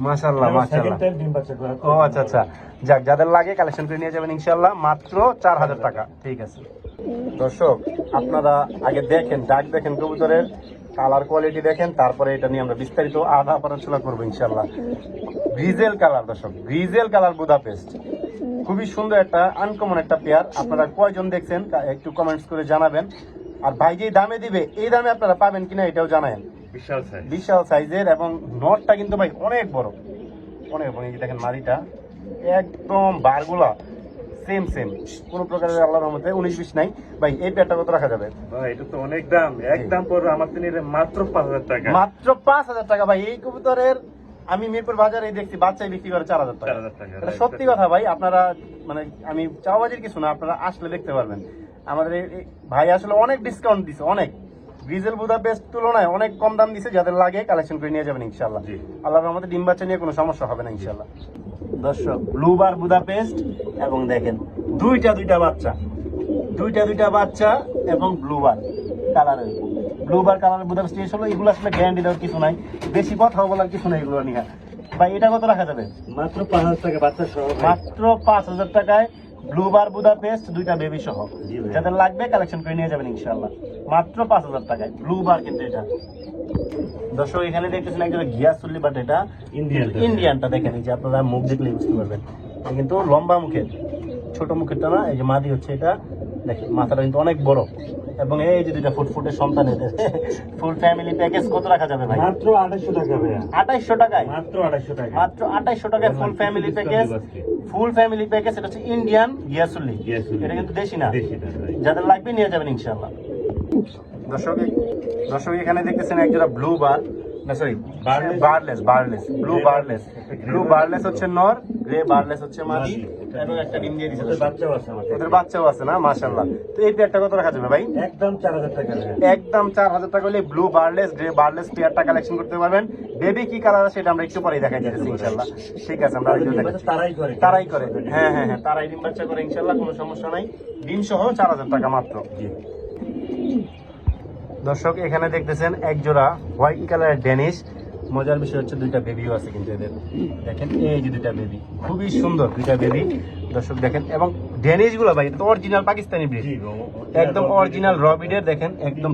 মাশাআল্লাহ মাশাআল্লাহ। সেকেন্ড টাইম ডিম বাচ্চা করা। ও আচ্ছা আচ্ছা, যাক যাদের লাগে কালেকশন করে নিয়ে যাবেন ইনশাআল্লাহ মাত্র 4000 টাকা। ঠিক আছে দর্শক আপনারা আগে দেখেন, ডাক দেখেন কবুতরের, কালার কোয়ালিটি দেখেন, তারপরে এটা নিয়ে আমরা বিস্তারিত আলাপ আলোচনা করবো ইনশাআল্লাহ। গ্রিজেল কালার দর্শক, গ্রিজেল কালার বুদাপেস্ট, খুবই সুন্দর একটা আনকমন একটা পেয়ার। আপনারা কয়জন দেখছেন একটু কমেন্টস করে জানাবেন। আর ভাই যে দামে দিবে এই দামে আপনারা পাবেন কিনা এটাও জানাবেন। বিশাল সাইজ, বিশাল সাইজের এবং নটটা কিন্তু ভাই অনেক বড়, অনেক বড়। এই যে দেখেন মাদিটা একদম বারগুলা সেম সেম, কোনো প্রকারের আল্লাহর রহমতে 19-20 নাই। ভাই এই পেয়ারটা কত রাখা যাবে? ভাই এটা তো অনেক দাম, একদম পড়বে আমার তো নিলে মাত্র 5000 টাকা। মাত্র 5000 টাকা। ভাই এই কবুতরের আমি মিরপুর বাজারে দেখছি বাচ্চাই বিক্রি করে 4000 টাকা। 4000 টাকা। এটা সত্যি কথা ভাই, আপনারা মানে আমি চাওয়াবাজির কিছু না, আপনারা আসলে দেখতে পারবেন। আমাদের এই ভাই আসলে অনেক ডিসকাউন্ট দিছে, অনেক গ্রিজেল বুদাপেস্ট তুলনায় অনেক কম দাম দিছে। যাদের লাগে কালেকশন করে নিয়ে যাবেন ইনশাআল্লাহ। আল্লাহর রহমতে ডিম বাচ্চা নিয়ে কোনো সমস্যা হবে না ইনশাআল্লাহ। দর্শক ব্লুবার বুদাপেস্ট এবং দেখেন দুইটা বাচ্চা, দুইটা বাচ্চা এবং ব্লুবার কালারের, ব্লুবার কালারের বুদাপেস্ট হলো। এগুলো আসলে গ্যারান্টি দেওয়ার কিছু নাই, বেশি কথা বলার কিছু নাই এগুলো নিয়ে। ভাই এটা কত রাখা যাবে? মাত্র 5000 টাকা বাচ্চা সহ। মাত্র 5000 টাকায় ব্লুবার বুদাপেস্ট দুইটা বেবি সহ। যাদের লাগবে কালেকশন করে নিয়ে যাবেন ইনশাআল্লাহ মাত্র 5000 টাকায় ব্লুবার। কিন্তু এটা দর্শক এখানে দেখতেছেন একজন গিয়াসুল্লি, বাট এটা ইন্ডিয়ানটা দেখেন, এই যে আপনারা মুখ দেখলে বুঝতে পারবেন। এটা কিন্তু লম্বা মুখের, ছোট মুখেরটা না। এই যে মাদি হচ্ছে এটা, দেখেন মাথাটা কিন্তু অনেক বড় এবং এই যে দুইটা ফুটফুটের সন্তান। এদের ফুল ফ্যামিলি প্যাকেজ কত রাখা যাবে ভাই? মাত্র 2800 টাকা ভাই। 2800 টাকায়, মাত্র 2800 টাকা। মাত্র 2800 টাকায় full family package. Full family package এটা হচ্ছে ইন্ডিয়ান গিয়াসুল্লি, এটা কিন্তু দেশি না। যাদের লাগবে নিয়ে যাবেন ইনশাআল্লাহ। দর্শক এখানে দেখতেছেন একজোড়া ব্লু বার, না সরি বারলেস, ব্লু বারলেস হচ্ছে নর গ্রে বার্লেস হচ্ছে মাদি এবং একটা ডিম দিয়ে দিচ্ছে। ওদের বাচ্চাও আছে আমার ওদের বাচ্চাও আছে না, মাশাআল্লাহ। তো এই পেয়ারটা কত রাখা যাবে ভাই? একদম 4000 টাকা। একদম 4000 টাকা হলে ব্লু বার্লেস গ্রে বার্লেস পেয়ারটা কালেকশন করতে পারবেন। বেবি কি কালার আছে সেটা আমরা একটু পরেই দেখাই দিতেছি ইনশাআল্লাহ। ঠিক আছে, আমরা আরেকটু দেখাচ্ছি। তারাই করে, হ্যাঁ হ্যাঁ হ্যাঁ, তারাই ডিম বাচ্চা করে ইনশাআল্লাহ, কোনো সমস্যা নাই। ডিম সহ 4000 টাকা মাত্র। দর্শক এখানে দেখতেছেন এক জোড়া হোয়াইট কালারের ড্যানিশ। মজার বিষয় হচ্ছে দুইটা বেবিও আছে কিন্তু এদের, দেখেন এই যে দুইটা বেবি, খুবই সুন্দর দুইটা বেবি দর্শক দেখেন। এবং ড্যানিশ গুলো ভাই এটা তো অরিজিনাল পাকিস্তানি ব্রিড, একদম অরিজিনাল র ব্রিডের। দেখেন একদম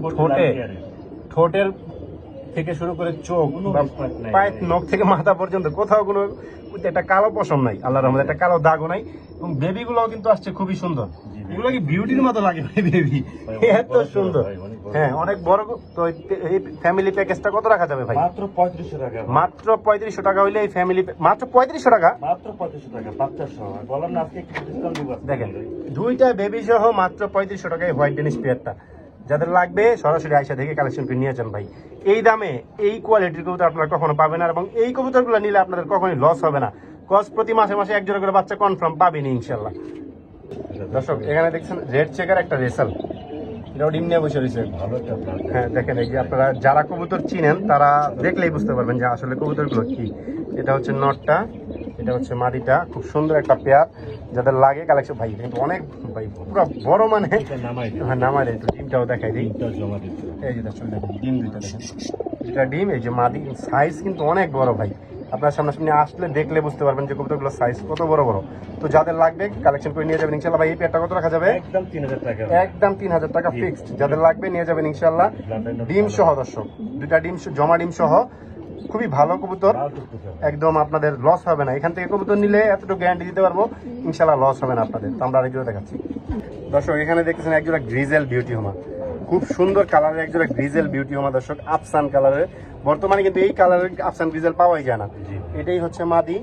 ঠোঁটের থেকে শুরু করে চোখ, পায়ের নখ থেকে মাথা পর্যন্ত কোথাও কোনো একটা কালো পশম নাই, আল্লাহর রহমতে একটা কালো দাগও নাই। এবং বেবি গুলো কিন্তু আসছে খুবই সুন্দর, এগুলো কি বিউটির মতো লাগে ভাই বেবি, এত সুন্দর। হ্যাঁ অনেক বড়। তো এই ফ্যামিলি প্যাকেজটা কত রাখা যাবে ভাই? মাত্র 3500 টাকা। মাত্র 3500 টাকা হইলে এই ফ্যামিলি, মাত্র 3500 টাকা, মাত্র 3500 টাকা বাচ্চা সহ। বললাম না আজকে একটু ডিসকাউন্ট দিব। দেখেন দুইটা বেবি সহ মাত্র 3500 টাকায় হোয়াইট ডেনিশ পেয়ারটা। যাদের লাগবে সরাসরি আয়সা থেকে কালেকশন করে নিয়ে যান ভাই। এই দামে এই কোয়ালিটির কবুতর আপনারা কখনো পাবেন না, এবং এই কবুতরগুলো নিলে আপনাদের কখনোই লস হবে না। কজ প্রতি মাসে মাসে এক জোড়া করে বাচ্চা কনফার্ম পাবেন ইনশাল্লাহ। দর্শক এখানে দেখছেন রেড চেকার একটা রেসাল, এটাও ডিম নিয়ে বসে রয়েছে। হ্যাঁ দেখেন, এই যে আপনারা যারা কবুতর চিনেন তারা দেখলেই বুঝতে পারবেন যে আসলে কবুতরগুলো কি। এটা হচ্ছে নটটা, এটা হচ্ছে মাদিটা, খুব সুন্দর একটা পেয়ার। যাদের লাগে কালেকশন ভাই কিন্তু অনেক ভাই পুরো বড়, মানে হ্যাঁ নামাই একটু ডিমটাও দেখাই দিই। এই যে দর্শক দেখেন ডিম দুইটা দেখেন, দুইটা ডিম। এই যে মাদি সাইজ কিন্তু অনেক বড় ভাই, আপনার সামনাসামনি আসলে দেখলে বুঝতে পারবেন যে কবুতরগুলোর সাইজ কত বড় বড়। তো যাদের লাগবে কালেকশন করে নিয়ে যাবেন ইনশাআল্লাহ। ভাই এই পেয়ারটা কত রাখা যাবে? একদম 3000 টাকা। একদম 3000 টাকা ফিক্সড। যাদের লাগবে নিয়ে যাবেন ইনশাআল্লাহ। ডিম সহ দর্শক, দুইটা ডিম জমা ডিম সহ, খুবই ভালো কবুতর, একদম আপনাদের লস হবে না। এখান থেকে কবুতর নিলে এতটুকু গ্যারান্টি দিতে পারবো ইনশাআল্লাহ লস হবে না আপনাদের। তো আমরা আরেকজোড়া দেখাচ্ছি দর্শক। এখানে দেখতেছেন একজোড়া গ্রিজেল বিউটি হোমা, খুব সুন্দর কালারের একজোড়া গ্রিজেল বিউটি হোমা দর্শক, আফসান কালারের। বর্তমানে কিন্তু এই কালারের আফসান গ্রিজেল পাওয়াই যায় না। এটাই হচ্ছে মাদি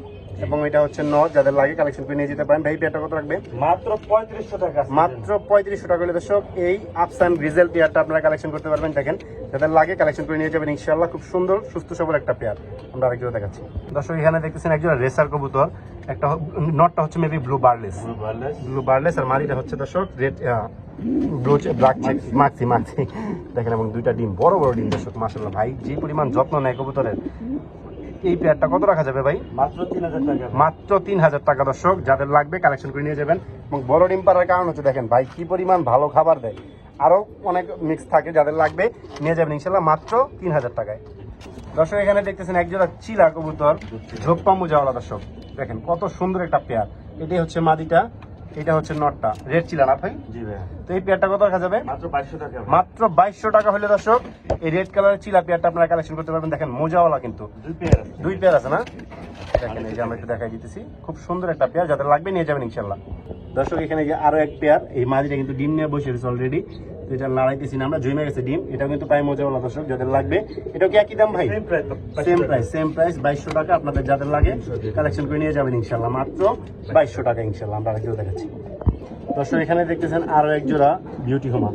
এবং এটা হচ্ছে নট। যাদের লাগে কালেকশন করে নিয়ে যেতে পারেন। ভাই পেয়ারটা কত রাখবে? মাত্র 3500 টাকা। মাত্র 3500 টাকা হলে দর্শক এই আফসান গ্রিজেল পেয়ারটা আপনারা কালেকশন করতে পারবেন। দেখেন যাদের লাগে কালেকশন করে নিয়ে যাবেন ইনশাআল্লাহ। খুব সুন্দর সুস্থ সবল একটা পেয়ার। আমরা আরেকজোড়া দেখাচ্ছি দর্শক। এখানে দেখতেছেন একজোড়া রেসার কবুতর, একটা নটটা হচ্ছে মেবি ব্লু বার্লেস আর মাদিটা হচ্ছে দর্শক red blue black check Maksi দেখেন। এবং দুইটা ডিম, বড় বড় ডিম দর্শক মাশাআল্লাহ। ভাই যে পরিমাণ যত্ন নেয় কবুতরের। এই পেয়ারটা কত রাখা যাবে ভাই? মাত্র 3000 টাকা। মাত্র 3000 টাকা দর্শক। যাদের লাগবে কালেকশন করে নিয়ে যাবেন। এবং বড় ডিম পাড়ার কারণ হচ্ছে দেখেন ভাই কি পরিমাণ ভালো খাবার দেয়, আরো অনেক মিক্স থাকে। যাদের লাগবে নিয়ে যাবেন ইনশাআল্লাহ মাত্র 3000 টাকায়। দর্শক এখানে দেখতেছেন একজোড়া চিলা কবুতর, ঝোপ্পা মুজাওয়ালা দর্শক। দেখেন কত সুন্দর একটা পেয়ার। এটাই হচ্ছে মাদিটা, এটা হচ্ছে নটটা, রেড চিলা না ভাই? জি ভাই। তো এই পেয়ারটা কত রাখা যাবে? মাত্র 2200 টাকা। মাত্র 2200 টাকা হলে দর্শক এই রেড কালারের চিলা পেয়ারটা আপনারা কালেকশন করতে পারবেন। দেখেন মোজাওয়ালা কিন্তু দুই পেয়ার আছে না? দেখেন এই যে আমরা একটু দেখাই দিতেছি, খুব সুন্দর একটা পেয়ার। যাদের লাগবে নিয়ে যাবেন ইনশাআল্লাহ। দর্শক এখানে যে আরো এক পেয়ার, এই মাদিটা কিন্তু ডিম নিয়ে বসে রয়েছে অলরেডি। তো এটা লড়াইতেছি না আমরা, জমে গেছে ডিম। এটাও কিন্তু পায় মোজাওয়ালা দর্শক। যাদের লাগবে এটাও কি একই দাম ভাই? সেম প্রাইস 2200 টাকা। আপনাদের যাদের লাগে কালেকশন করে নিয়ে যাবেন ইনশাআল্লাহ মাত্র 2200 টাকা ইনশাআল্লাহ। আমরা আরেকটু দেখাচ্ছি দর্শক। এখানে দেখতেছেন আরো এক জোড়া বিউটি হোমা,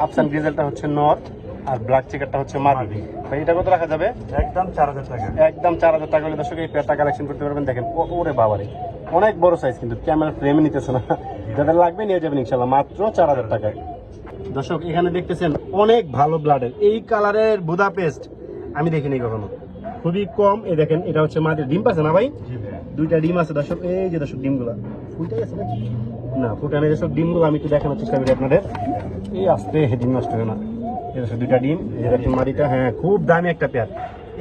আফসান গ্রিজেলটা হচ্ছে নর আর ব্ল্যাক চেকারটা হচ্ছে মাদি। ভাই এটা কত রাখা যাবে? একদম 4000 টাকা। একদম 4000 টাকা হলে দর্শক এই পেয়ারটা কালেকশন করতে পারবেন। দেখেন ওরে বাবারে অনেক বড় সাইজ, কিন্তু ক্যামেরা ফ্রেমে নিতেছে না। যাদের লাগবে নিয়ে যাবেন ইনশাআল্লাহ মাত্র 4000 টাকায়। দর্শক এখানে দেখতেছেন অনেক ভালো ব্লাডের এই কালারের বুদাপেস্ট আমি দেখিনি কখনো, খুবই কম। এই দেখেন এটা হচ্ছে মাদির। ডিম পাচ্ছে না ভাই? দুইটা ডিম আছে দর্শক। এই যে দর্শক ডিমগুলা ফুটে গেছে না, ফুটানো দর্শক ডিমগুলো আমি একটু দেখানোর চেষ্টা করি আপনাদের। এই আসতে ডিম নষ্ট হয় না। এই দর্শক দুইটা ডিম, এই দেখেন মাদিটা। হ্যাঁ খুব দামি একটা পেয়ার।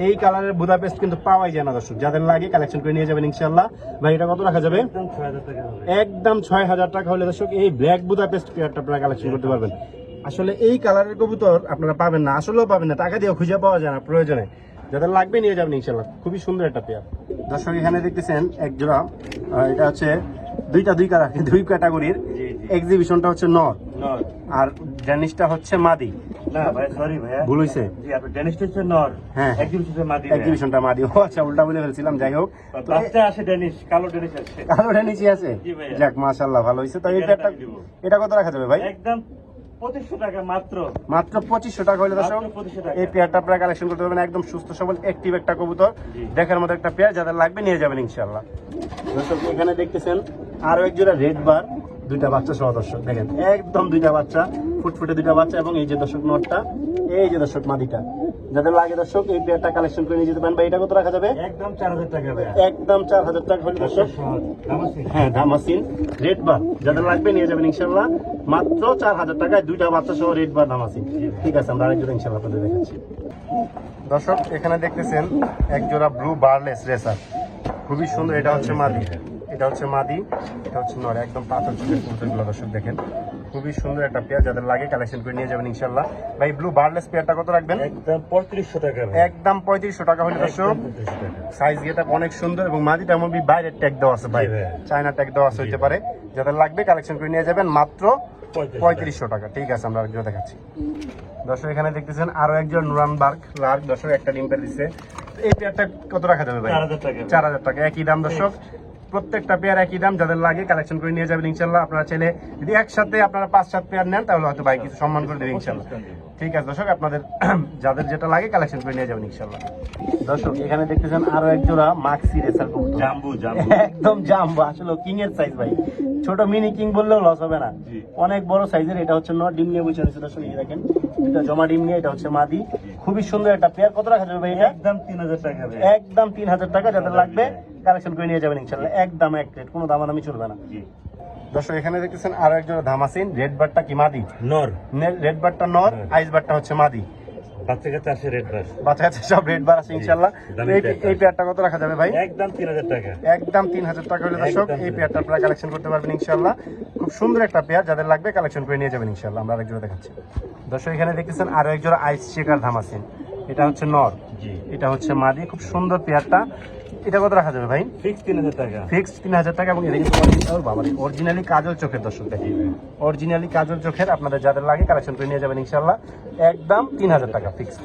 এই কালারের বুদাপেস্ট কিন্তু পাওয়াই যায় না দর্শক। যাদের লাগে কালেকশন করে নিয়ে যাবেন ইনশাআল্লাহ। ভাই এটা কত রাখা যাবে? একদম 6000 টাকা। একদম 6000 টাকা হলে দর্শক এই ব্ল্যাক বুদাপেস্ট পেয়ারটা আপনারা কালেকশন করতে পারবেন। আসলে এই কালারের কবুতর আপনারা পাবেন না, আসলেও পাবেন না, টাকা দিয়ে খুঁজে পাওয়া যায় না প্রয়োজনে। যাদের লাগবে নিয়ে যাবেন ইনশাআল্লাহ। খুবই সুন্দর একটা পেয়ার। দর্শক এখানে দেখতেছেন এক জোড়া, এটা হচ্ছে দুই ক্যাটাগরির। এক্সিবিশনটা হচ্ছে নর আর ড্যানিশটা হচ্ছে মাদি। না ভাই সরি ভাই, ভুল হইছে। জি আপনি ড্যানিশটা হচ্ছে নর, হ্যাঁ এক্সিবিশনটা মাদি। এক্সিবিশনটা মাদি, ও আচ্ছা উল্টা বলে ফেলছিলাম। যাই হোক বাচ্চা আছে ড্যানিশ, কালো ড্যানিশ আছে। কালো ড্যানিশই আছে? জি ভাই। যাক মাশাআল্লাহ ভালো হইছে। তো এই পেয়ারটা এটা কত রাখা যাবে ভাই? একদম 2500 টাকা মাত্র। মাত্র 2500 টাকা হলে দর্শক মাত্র 2500 টাকা। এই পেয়ারটা আপনারা কালেকশন করতে পারবেন। একদম সুস্থ সবল অ্যাক্টিভ একটা কবুতর, জি। দেখার মতো একটা পেয়ার, যাদের লাগবে নিয়ে যাবেন ইনশাআল্লাহ। দর্শক এখানে দেখতেছেন আরো এক জোড়া রেড বার, দুইটা বাচ্চা সহ দর্শক দেখেন, একদম দুইটা বাচ্চা, ফুটফুটে দুইটা বাচ্চা, এবং এই যে দর্শক নটটা, এই যে দর্শক মাদিটা, যাদের লাগে দর্শক এই পেয়ারটা কালেকশন করে নিয়ে যেতে পারেন। ভাই এটা কত রাখা যাবে? একদম 4000 টাকা ভাই। একদম 4000 টাকা হলে দর্শক, দামাসিন। হ্যাঁ ধামাসিন রেড বার, যাদের লাগবে নিয়ে যাবেন ইনশাআল্লাহ। মাত্র 4000 টাকায় দুইটা বাচ্চা সহ রেড বার ধামাসিন। ঠিক আছে, আমরা আরেকজন ইনশাআল্লাহ আপনাদের দেখাচ্ছি। দর্শক এখানে দেখতেছেন এক জোড়া ব্লু বারলেস রেসার, খুবই সুন্দর। এটা হচ্ছে মাদি, এটা হচ্ছে মাদি, এটা হচ্ছে নর, একদম পাথর চোখের কবুতরগুলো দর্শক দেখেন, খুবই সুন্দর একটা পেয়ার, যাদের লাগে কালেকশন করে নিয়ে যাবেন ইনশাআল্লাহ। ভাই ব্লু বারলেস পেয়ারটা কত রাখবেন? একদম 3500 টাকা ভাই। একদম 3500 টাকা হলে দর্শক। একদম 3500 টাকা। সাইজ গেটা অনেক সুন্দর, এবং মাদিটা এমন বাইরের ট্যাগ দেওয়া আছে ভাই, জি ভাই। চায়না ট্যাগ দেওয়া আছে হইতে পারে, যাদের লাগবে কালেকশন করে নিয়ে যাবেন মাত্র 3500 টাকা। ঠিক আছে, আমরা আরেকজন দেখাচ্ছি। দর্শক এখানে দেখতেছেন আরো একজন নুরানবার্গ লার্ক, দর্শক একটা ডিম পেয়ার দিচ্ছে। এই পেয়ারটা কত রাখা যাবে ভাই? 4000 টাকা। 4000 টাকা, একই দাম দর্শক, প্রত্যেকটা পেয়ার একই দাম, যাদের লাগে কালেকশন করে নিয়ে যাবেন ইনশাআল্লাহ। আপনারা চাইলে যদি একসাথে আপনারা 5-7 পেয়ার নেন তাহলে হয়তো ভাই কিছু সম্মান করে দেবে ইনশাআল্লাহ। ঠিক আছে দর্শক, আপনাদের যাদের যেটা লাগে কালেকশন করে নিয়ে যাবেন ইনশাআল্লাহ। দর্শক এখানে দেখতেছেন আরো এক জোড়া মাক্সি রেসার কবুতর, জাম্বু জাম্বু। একদম জাম্বো, আসলে কিং এর সাইজ ভাই, ছোট মিনি কিং বললেও লস হবে না, জি। অনেক বড় সাইজের। এটা হচ্ছে নট, ডিম নিয়ে বসে আছে দর্শক, এই দেখেন এটা জমা ডিম নিয়ে, এটা হচ্ছে মাদি, খুবই সুন্দর একটা পেয়ার। কত রাখা যাবে ভাই এটা? একদম 3000 টাকা ভাই। একদম 3000 টাকা, যাদের লাগবে কালেকশন করে নিয়ে যাবেন ইনশাআল্লাহ। একদম এক রেট, কোনো দামাদামি চলবে না। জি। দর্শক এখানে দেখতেছেন আরো একজন ধামাসিন, রেড বারটা কি মাদি? নর। রেড বারটা নর, হ্যাঁ। আইস বারটা হচ্ছে মাদি। বাচ্চা কাছে আসে রেড বাস। বাচ্চা কাছে সব রেড বার আছে ইনশাআল্লাহ। দামি এই পেয়ারটা। এই পেয়ারটা কত রাখা যাবে ভাই? একদম 3000 টাকা। একদম 3000 টাকা হলে দর্শক একদম এই পেয়ারটা আপনারা কালেকশন করতে পারবেন ইনশাআল্লাহ। খুব সুন্দর একটা পেয়ার, যাদের লাগবে কালেকশন করে নিয়ে যাবেন ইনশাআল্লাহ। আমরা আরেক জোড়া দেখাচ্ছি। দর্শক এখানে দেখতেছেন আরো এক জোড়া আইস চেকার ধামাসিন, এটা হচ্ছে নর, জি। এটা হচ্ছে মাদি, খুব সুন্দর পেয়ারটা। এটা কত রাখা যাবে ভাই? ফিক্স 3000 টাকা। ফিক্সড 3000 টাকা, এবং এটা কিন্তু অরিজিনালি কাজল চোখের দর্শক দেখি, অরিজিনালি কাজল চোখের, আপনাদের যাদের লাগে কালেকশন করে নিয়ে যাবেন ইনশাআল্লাহ। একদম 3000 টাকা ফিক্সড।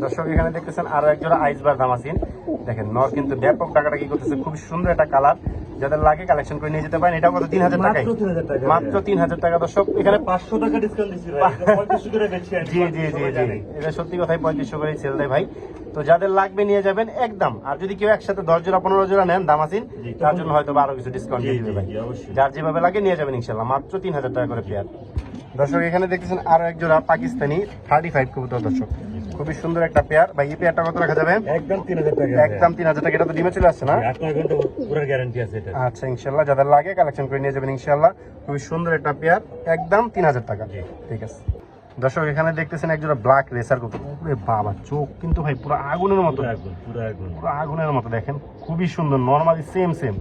দর্শক এখানে দেখতেছেন আরো এক জোড়া আইসবার ধামাসিন, দেখেন নর কিন্তু ব্যাপক টাকাটা কি করতেছে, খুব সুন্দর একটা কালার, যাদের লাগে কালেকশন করে নিয়ে যেতে পারেন। এটা কত? 3000 টাকায়, মাত্র 3000 টাকা। মাত্র 3000 টাকা দর্শক। এখানে 500 টাকা ডিসকাউন্ট দিছি ভাই। এটা 3500 করে বেচছি আমি। জি জি জি জি, এটা সত্যি কথাই 3500 করে সেল দেয় ভাই। তো যাদের লাগবে নিয়ে যাবেন একদম। আর যদি কেউ একসাথে 10 জোড়া 15 জোড়া নেন দামাসিন, জি, তার জন্য হয়তো আরো কিছু ডিসকাউন্ট জি, দিয়ে দিবে জি, ভাই। জি, অবশ্যই। যার যেভাবে লাগে নিয়ে যাবেন ইনশাআল্লাহ, মাত্র 3000 টাকা করে পেয়ার। দর্শক এখানে দেখতেছেন আরো এক জোড়া পাকিস্তানি 35 কবুতর দর্শক, খুবই সুন্দর একটা পেয়ার। ভাই এই পেয়ারটা কত রাখা যাবে? একদম 3000 টাকা। একদম 3000 টাকা। এটা তো ডিমে চলে আসছে না? 8 ঘন্টা পুরো গ্যারান্টি আছে এটা। আচ্ছা ইনশাআল্লাহ, যাদের লাগে কালেকশন করে নিয়ে যাবেন ইনশাআল্লাহ। খুবই সুন্দর একটা পেয়ার, একদম 3000 টাকা। জি। ঠিক আছে দর্শক এখানে দেখতেছেন একজোড়া ব্ল্যাক রেসার কবুতর, ওরে বাবা চোখ কিন্তু ভাই পুরো আগুনের মতো, পুরো আগুন, পুরো আগুন। পুরো আগুনের মতো দেখেন, খুবই সুন্দর, নরমালি সেম সেম।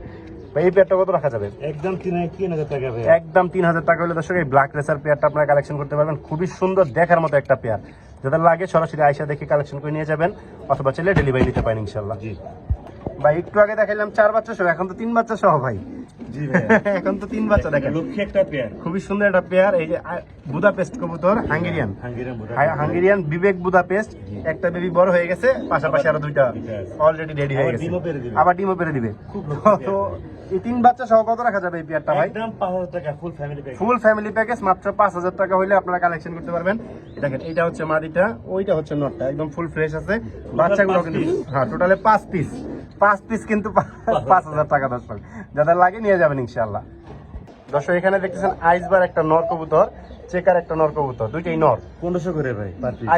ভাই এই পেয়ারটা কত রাখা যাবে? একদম 3000 টাকা ভাই। একদম 3000 টাকা হলে দর্শক এই ব্ল্যাক রেসার পেয়ারটা আপনারা কালেকশন করতে পারবেন। খুবই সুন্দর, দেখার মতো একটা পেয়ার, যাদের লাগে সরাসরি আয়সা দেখে কালেকশন করে নিয়ে যাবেন, অথবা চাইলে ডেলিভারি নিতে পারেন ইনশাআল্লাহ। জি। ভাই একটু আগে দেখাইলাম 4 বাচ্চা সহ, এখন তো 3 বাচ্চা সহ ভাই। জি ভাই। এখন তো 3 বাচ্চা দেখেন, লক্ষ্মী একটা পেয়ার। খুবই সুন্দর একটা পেয়ার। এই যে বুদাপেস্ট কবুতর, হাঙ্গেরিয়ান, হাঙ্গেরিয়ান বিবেক বুদাপেস্ট। একটা বেবি বড় হয়ে গেছে, পাশাপাশি আরো দুইটা অলরেডি রেডি হয়ে গেছে, আবার ডিমও পেরে দিবে। তো এই 3 বাচ্চা সহ কত রাখা যাবে এই পেয়ারটা ভাই? একদম 5000 টাকা full family package. Full family package মাত্র 5000 টাকা হইলে আপনারা কালেকশন করতে পারবেন। দেখেন এইটা হচ্ছে মাদিটা, ওইটা হচ্ছে নটটা, একদম ফুল ফ্রেশ আছে। বাচ্চাগুলো কিন্তু হ্যাঁ টোটালে 5 পিস কিন্তু 5000 টাকা দর্শক, যাদের লাগে নিয়ে যাবেন ইনশাআল্লাহ। দর্শক এখানে দেখতেছেন আইসবার একটা নর কবুতর, চেকার একটা নর কবুতর, দুইটাই নর। 1500 করে ভাই পার পিস।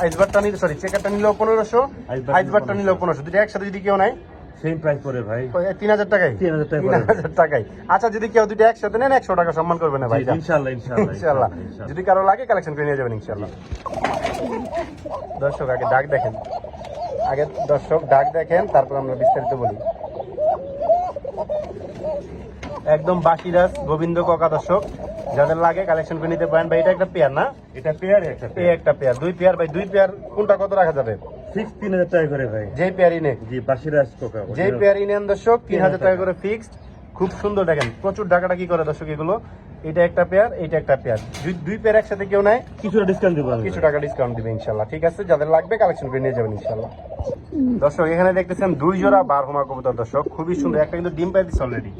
আইসবারটা নিলে সরি চেকারটা নিলেও 1500, আইসবারটা নিলেও 1500, দুইটা একসাথে যদি কেউ নেয় সেম প্রাইস পড়ে ভাই। 3000 টাকায়। 3000 টাকা। 3000 টাকায়। আচ্ছা যদি কেউ দুইটা একসাথে নেন 100 টাকা সম্মান করবে না ভাই। জি, ইনশাআল্লাহ ইনশাআল্লাহ ইনশাআল্লাহ, যদি কারো লাগে কালেকশন করে নিয়ে যাবেন ইনশাআল্লাহ। দর্শক আগে ডাক দেখেন, আগে দর্শক ডাক দেখেন, তারপর আমরা বিস্তারিত বলি। একদম বাসিরাজ গোবিন্দ কাকা দর্শক, যাদের লাগে কালেকশন করে নিতে পারেন ভাই। এটা একটা পেয়ার না? এটা পেয়ার একটা এই পেয়ার। একটা পেয়ার, দুই পেয়ার ভাই, দুই পেয়ার কোনটা কত রাখা যাবে? ফিক্স 3000 টাকা করে ভাই। যেই পেয়ারই নেন, জি বাসিরাজ কোকা। যেই পেয়ারই নেন দর্শক 3000 টাকা করে ফিক্সড। খুব সুন্দর দেখেন, প্রচুর ডাকাটা কি করে দর্শক, এগুলো এটা একটা পেয়ার, এটা একটা পেয়ার, দুই পেয়ার একসাথে কেউ নেয় কিছুটা ডিসকাউন্ট দিব আমি। কিছু টাকা ডিসকাউন্ট দিবে ইনশাল্লাহ। ঠিক আছে, যাদের লাগবে কালেকশন করে নিয়ে যাবেন ইনশাল্লাহ। দর্শক এখানে দেখতেছেন 2 জোড়া বারহুমা কবুতর দর্শক, খুবই সুন্দর। একটা কিন্তু ডিম পেয়ে দিচ্ছে অলরেডি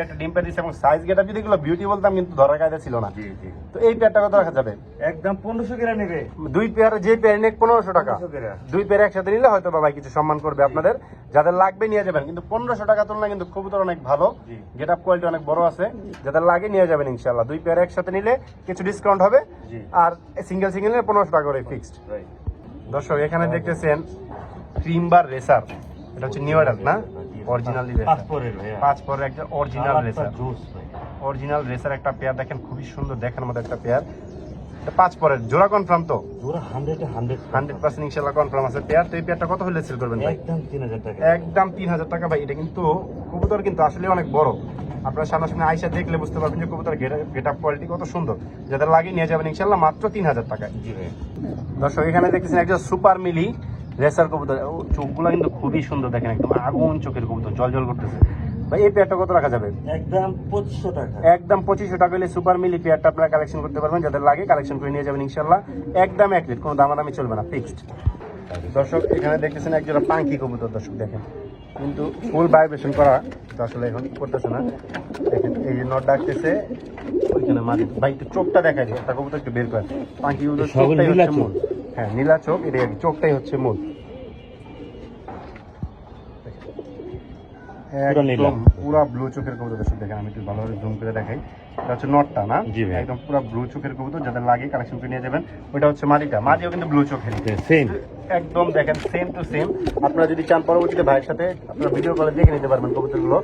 একটা ডিম পেয়ে দিচ্ছে, এবং সাইজ গেটা যদি এগুলো বিউটি বলতাম কিন্তু ধরার কায়দা ছিল না। জি জি, তো এই পেয়ারটা কত রাখা যাবে? একদম 1500 করে নেবে। দুই পেয়ার, যে পেয়ার নেক 1500 টাকা, 1500 করে। দুই পেয়ার একসাথে নিলে হয়তো ভাই কিছু সম্মান করবে আপনাদের। যাদের লাগবে নিয়ে যাবেন, কিন্তু 1500 টাকা তুলনায় কিন্তু কবুতর অনেক ভালো, জি। গেট আপ কোয়ালিটি অনেক বড় আছে। যাদের লাগে নিয়ে যাবেন ইনশাল্লাহ। দুই পেয়ার একসাথে নিলে কিছু ডিসকাউন্ট হবে, জি। আর সিঙ্গেল সিঙ্গেল নিলে 1500 টাকা করে ফিক্সড। রাইট। দর্শক এখানে দেখতেছেন ক্রিমবার রেসার, এটা হচ্ছে নিউ অ্যাডাল্ট না, অরিজিনালি রেসার, 5 পরের ভাইয়া। 5 পরের একটা অরিজিনাল রেসার, জোস ভাই। অরিজিনাল রেসার একটা পেয়ার দেখেন, খুবই সুন্দর দেখার মতো একটা পেয়ার। এটা 5 পরের জোড়া কনফার্ম তো? জোড়া 100 100% ইনশাআল্লাহ কনফার্ম আছে পেয়ার। তো এই পেয়ারটা কত হলে সেল করবেন ভাই? একদম 3000 টাকা। একদম 3000 টাকা ভাই। এটা কিন্তু কবুতর কিন্তু আসলে অনেক বড়, আপনারা সামনাসামনি আইসা দেখলে বুঝতে পারবেন যে কবুতর গেট আপ কোয়ালিটি কত সুন্দর। যাদের লাগে নিয়ে যাবেন ইনশাআল্লাহ মাত্র 3000 টাকায়। জি ভাই। দর্শক এখানে দেখতেছেন একজন সুপার মিলি রেসার কবুতর, চোখগুলো কিন্তু খুবই সুন্দর দেখেন, একদম আগুন চোখের কবুতর, জল জল করতেছে ভাই। এই পেয়ারটা কত রাখা যাবে? একদম 2500 টাকা। একদম 2500 টাকা হলে সুপার মিলি পেয়ারটা আপনারা কালেকশন করতে পারবেন। যাদের লাগে কালেকশন করে নিয়ে যাবেন ইনশাআল্লাহ। একদম এক রেট, কোনো দামাদামি চলবে না, ফিক্সড। দর্শক এখানে দেখতেছেন একজোড়া পাঙ্কি কবুতর দর্শক দেখেন, কিন্তু ফুল ভাইব্রেশন করা, তো আসলে এখন করতেছে না। দেখেন এই যে নট ডাকতেছে ওইখানে মাঝে ভাই, একটু চোখটা দেখা যায়, একটা কবুতর একটু বের করে। পাঙ্কি কবুতর চোখটাই হচ্ছে মূল, হ্যাঁ নীলা চোখ, এটা চোখটাই হচ্ছে মূল। একদম পুরা ব্লু চোখের কবুতর দর্শক দেখেন, আমি একটু ভালোভাবে জুম করে দেখাই। এটা হচ্ছে নটটা না, জি ভাই। একদম পুরা ব্লু চোখের কবুতর, যাদের লাগে কালেকশন করে নিয়ে যাবেন। ওইটা হচ্ছে মাদিটা, মাদিও কিন্তু ব্লু চোখের সেম। একদম দেখেন সেম টু সেম। আপনারা যদি চান পরবর্তীতে ভাইয়ের সাথে আপনারা ভিডিও কলে দেখে নিতে পারবেন কবুতরগুলো,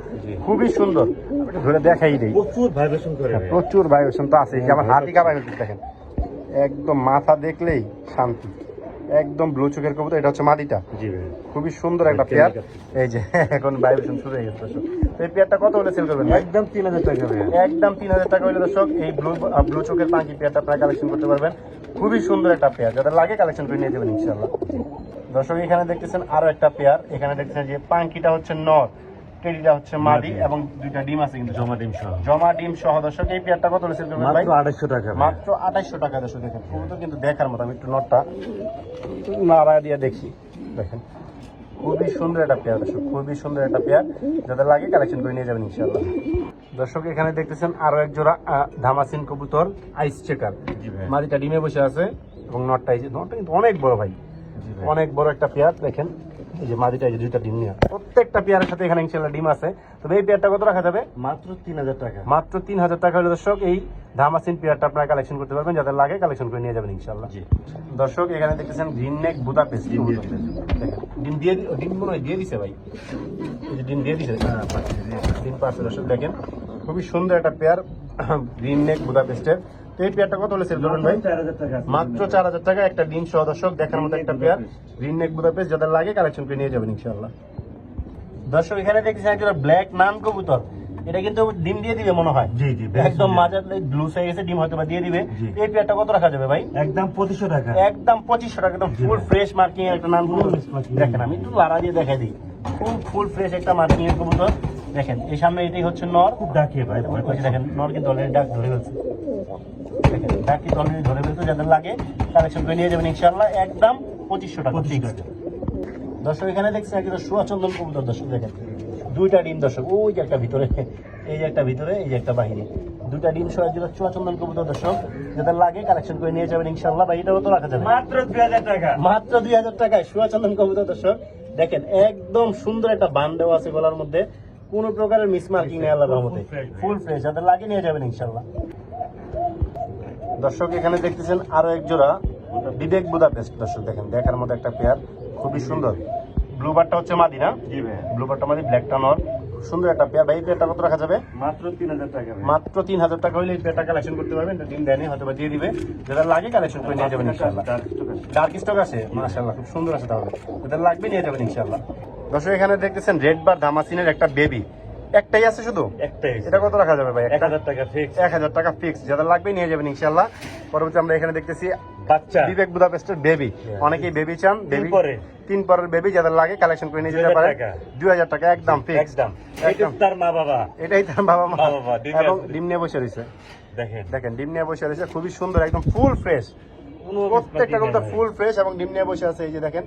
খুবই সুন্দর। একটু ধরে দেখাই দেই, প্রচুর ভাইব্রেশন করে ভাইয়া। প্রচুর ভাইব্রেশন তো আছে, যে আমার হাতি কাঁপাই ফেলতেছে দেখেন, একদম মাথা দেখলেই শান্তি। একদম ব্লু চোখের কবুতর, এটা হচ্ছে মাদিটা, জি ভাই। খুবই সুন্দর একটা পেয়ার। এই যে এখন ভাইব্রেশন শুরু হয়ে গেছে দর্শক। তো এই পেয়ারটা কত হলে সেল করবেন ভাই? একদম 3000 টাকা ভাইয়া। একদম 3000 টাকা হলে দর্শক এই ব্লু চোখের পাঙ্কি পেয়ারটা আপনারা কালেকশন করতে পারবেন। খুবই সুন্দর একটা পেয়ার, যাদের লাগে কালেকশন করে নিয়ে যাবেন ইনশাআল্লাহ। দর্শক এখানে দেখতেছেন আরো একটা পেয়ার, এখানে দেখতেছেন যে পাঙ্কিটা হচ্ছে নর, টেডিটা হচ্ছে মাদি, এবং দুইটা ডিম আছে কিন্তু জমা ডিম সহ। জমা ডিম সহ। দর্শক এই পেয়ারটা কত হলে সেল করবেন ভাই? মাত্র 250 টাকা ভাই। মাত্র 2800 টাকা। দর্শক দেখেন কবুতর কিন্তু দেখার মতো, আমি একটু নটটা নাড়া দিয়ে দেখি, দেখেন খুবই সুন্দর একটা পেয়ার দর্শক, খুবই সুন্দর একটা পেয়ার, যাদের লাগে কালেকশন করে নিয়ে যাবেন ইনশাআল্লাহ। দর্শক এখানে দেখতেছেন আরো এক জোড়া ধামাসিন কবুতর আইস চেকার, জি ভাই। মাদিটা ডিমে বসে আছে, এবং নটটা এই যে নটটা কিন্তু অনেক বড় ভাই, জি ভাই। অনেক বড় একটা পেয়ার দেখেন। এই যে মাদিটা এই যে দুইটা ডিম নিয়ে, প্রত্যেকটা পেয়ারের সাথে এখানে ইনশাআল্লাহ ডিম আছে। তবে এই পেয়ারটা কত রাখা যাবে? মাত্র 3000 টাকা। মাত্র 3000 টাকা হলে দর্শক এই ধামাসিন পেয়ারটা আপনারা কালেকশন করতে পারবেন। যাদের লাগে কালেকশন করে নিয়ে যাবেন ইনশাআল্লাহ। জি। দর্শক এখানে দেখতেছেন গ্রিন নেক বুদাপেস্ট, ডিম দিয়ে দিছে। দেখেন ডিম দিয়ে ডিম মনে হয় দিয়ে দিছে ভাই, এই যে ডিম দিয়ে দিছে, ডিম পাশে দর্শক দেখেন, খুবই সুন্দর একটা পেয়ার গ্রিন নেক বুদাপেস্টের। তো এই পেয়ারটা কত হলে সেল করবেন ভাই? 4000 টাকা। মাত্র 4000 টাকা, একটা ডিম সহ দর্শক দেখার মতো একটা পেয়ার গ্রিন নেক বুদাপেস্ট, যাদের লাগে কালেকশন করে নিয়ে যাবেন ইনশাআল্লাহ। দর্শক এখানে দেখতেছেন একটা ব্ল্যাক নান কবুতর, এটা কিন্তু ডিম দিয়ে দিবে মনে হয়, জি জি। একদম মাঝার ব্লু সাইজ গেছে, ডিম হয়তো বা দিয়ে দিবে। জি। এই পেয়ারটা কত রাখা যাবে ভাই? একদম 2500 টাকা। একদম 2500 টাকা, একদম ফুল ফ্রেশ মার্কিং এর একটা নাম কবুতর। দেখেন আমি একটু লাড়া দিয়ে দেখাই দিই, ফুল ফ্রেশ একটা মার্কিং এর কবুতর। দেখেন এই সামনে এটাই হচ্ছে নর, খুব ডাকে ভাই। ওই যে দেখেন নর কিন্তু অলরেডি ডাক ধরে ফেলছে, দেখেন ডাক কিন্তু অলরেডি ধরে ফেলছে। যাদের লাগে কালেকশন করে নিয়ে যাবেন ইনশাআল্লাহ, একদম 2500 টাকা 2500 ফিক্সড। দর্শক এখানে দেখছেন একটা সুয়াচন্দন কবুতর দর্শক দেখেন, দুইটা ডিম দর্শক, ওই যে একটা ভিতরে, এই যে একটা ভিতরে, এই যে একটা বাহিরে, দুইটা ডিম সহ যেটা চুয়াচন্দন কবুতর দর্শক, যাদের লাগে কালেকশন করে নিয়ে যাবেন ইনশাআল্লাহ। ভাই এটাও তো রাখা যাবে মাত্র 2000 টাকা। মাত্র 2000 টাকায় সুয়াচন্দন কবুতর দর্শক দেখেন, একদম সুন্দর একটা বান দেওয়া আছে গলার মধ্যে, কোনো প্রকারের মিসমার্কিং নেই আল্লাহর রহমতে, ফুল ফ্রেশ, যাদের লাগে নিয়ে যাবেন ইনশাআল্লাহ। দর্শক এখানে দেখতেছেন আরো এক জোড়া বিবেক বুদাপেস্ট দর্শক দেখেন, দেখার মতো একটা পেয়ার, খুবই সুন্দর। ব্লু বারটা হচ্ছে মাদি না? জি ভাই। ব্লু বারটা মাদি, ব্ল্যাকটা নর, সুন্দর একটা পেয়ার। ভাই এই পেয়ারটা কত রাখা যাবে? মাত্র 3000 টাকা ভাই। মাত্র 3000 টাকা হলে এই পেয়ারটা কালেকশন করতে পারবেন। এটা দিন দেয়নি হয়তো বা দিয়ে দিবে, যাদের লাগে কালেকশন করে নিয়ে যাবেন ইনশাআল্লাহ। ডার্ক স্টক আছে মাশাআল্লাহ, খুব সুন্দর আছে, তাহলে যাদের লাগবে নিয়ে যাবেন ইনশাআল্লাহ। দর্শক এখানে দেখতেছেন রেড বার ধামাসিনের একটা বেবি, একটাই আছে শুধু, একটাই। এটা কত রাখা যাবে ভাই? 1000 টাকা ফিক্স। 1000 টাকা ফিক্স, যাদের লাগবে নিয়ে যাবেন ইনশাআল্লাহ। পরবর্তী আমরা এখানে দেখতেছি বাচ্চা। বিবেক বুদাপেস্টের বেবি, অনেকেই বেবি চান, বেবি তিন পরের বেবি যাদের লাগে কালেকশন করে নিয়ে যেতে পারে। 2000 টাকা একদম ফিক্স, একদম। এটাই তার মা বাবা, এটাই তার বাবা মা, বাবা, এবং ডিম নিয়ে বসে রয়েছে। দেখেন দেখেন ডিম নিয়ে বসে রয়েছে, খুবই সুন্দর, একদম ফুল ফ্রেশ, প্রত্যেকটা কবুতর ফুল ফ্রেশ এবং ডিম নিয়ে বসে আছে। এই যে দেখেন,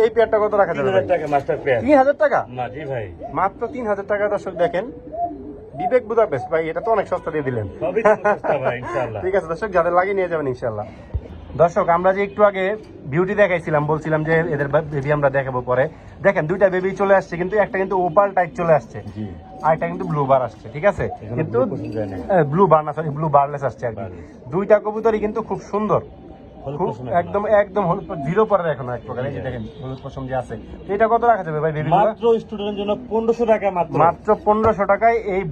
এই পেয়ারটা কত রাখা যাবে? 3000 টাকা মাস্টার পেয়ার। 3000 টাকা না জি ভাই, মাত্র 3000 টাকা। দর্শক দেখেন বিবেক বুদাপেস্ট ভাই, এটা তো অনেক সস্তা দিয়ে দিলেন। সবই তো সস্তা ভাই ইনশাআল্লাহ। ঠিক আছে দর্শক, যাদের লাগে নিয়ে যাবেন ইনশাআল্লাহ। দর্শক আমরা যে একটু আগে বিউটি দেখাইছিলাম, বলছিলাম যে এদের বেবি আমরা দেখাবো পরে। দেখেন দুইটা বেবি চলে আসছে, কিন্তু একটা কিন্তু ওপাল টাইপ চলে আসছে, জি, আর একটা কিন্তু ব্লু বার আসছে। ঠিক আছে, কিন্তু ব্লু বার না, সরি ব্লু বারলেস আসছে আর কি। দুইটা কবুতরই কিন্তু খুব সুন্দর, খুব একদম একদম জিরো পরের এখনো এক প্রকার। এই যে দেখেন হলুদ পশম যে আছে, এটা কত রাখা যাবে ভাই বেবি? মাত্র স্টুডেন্টের জন্য 1500 টাকা, মাত্র 1500 টাকায় এই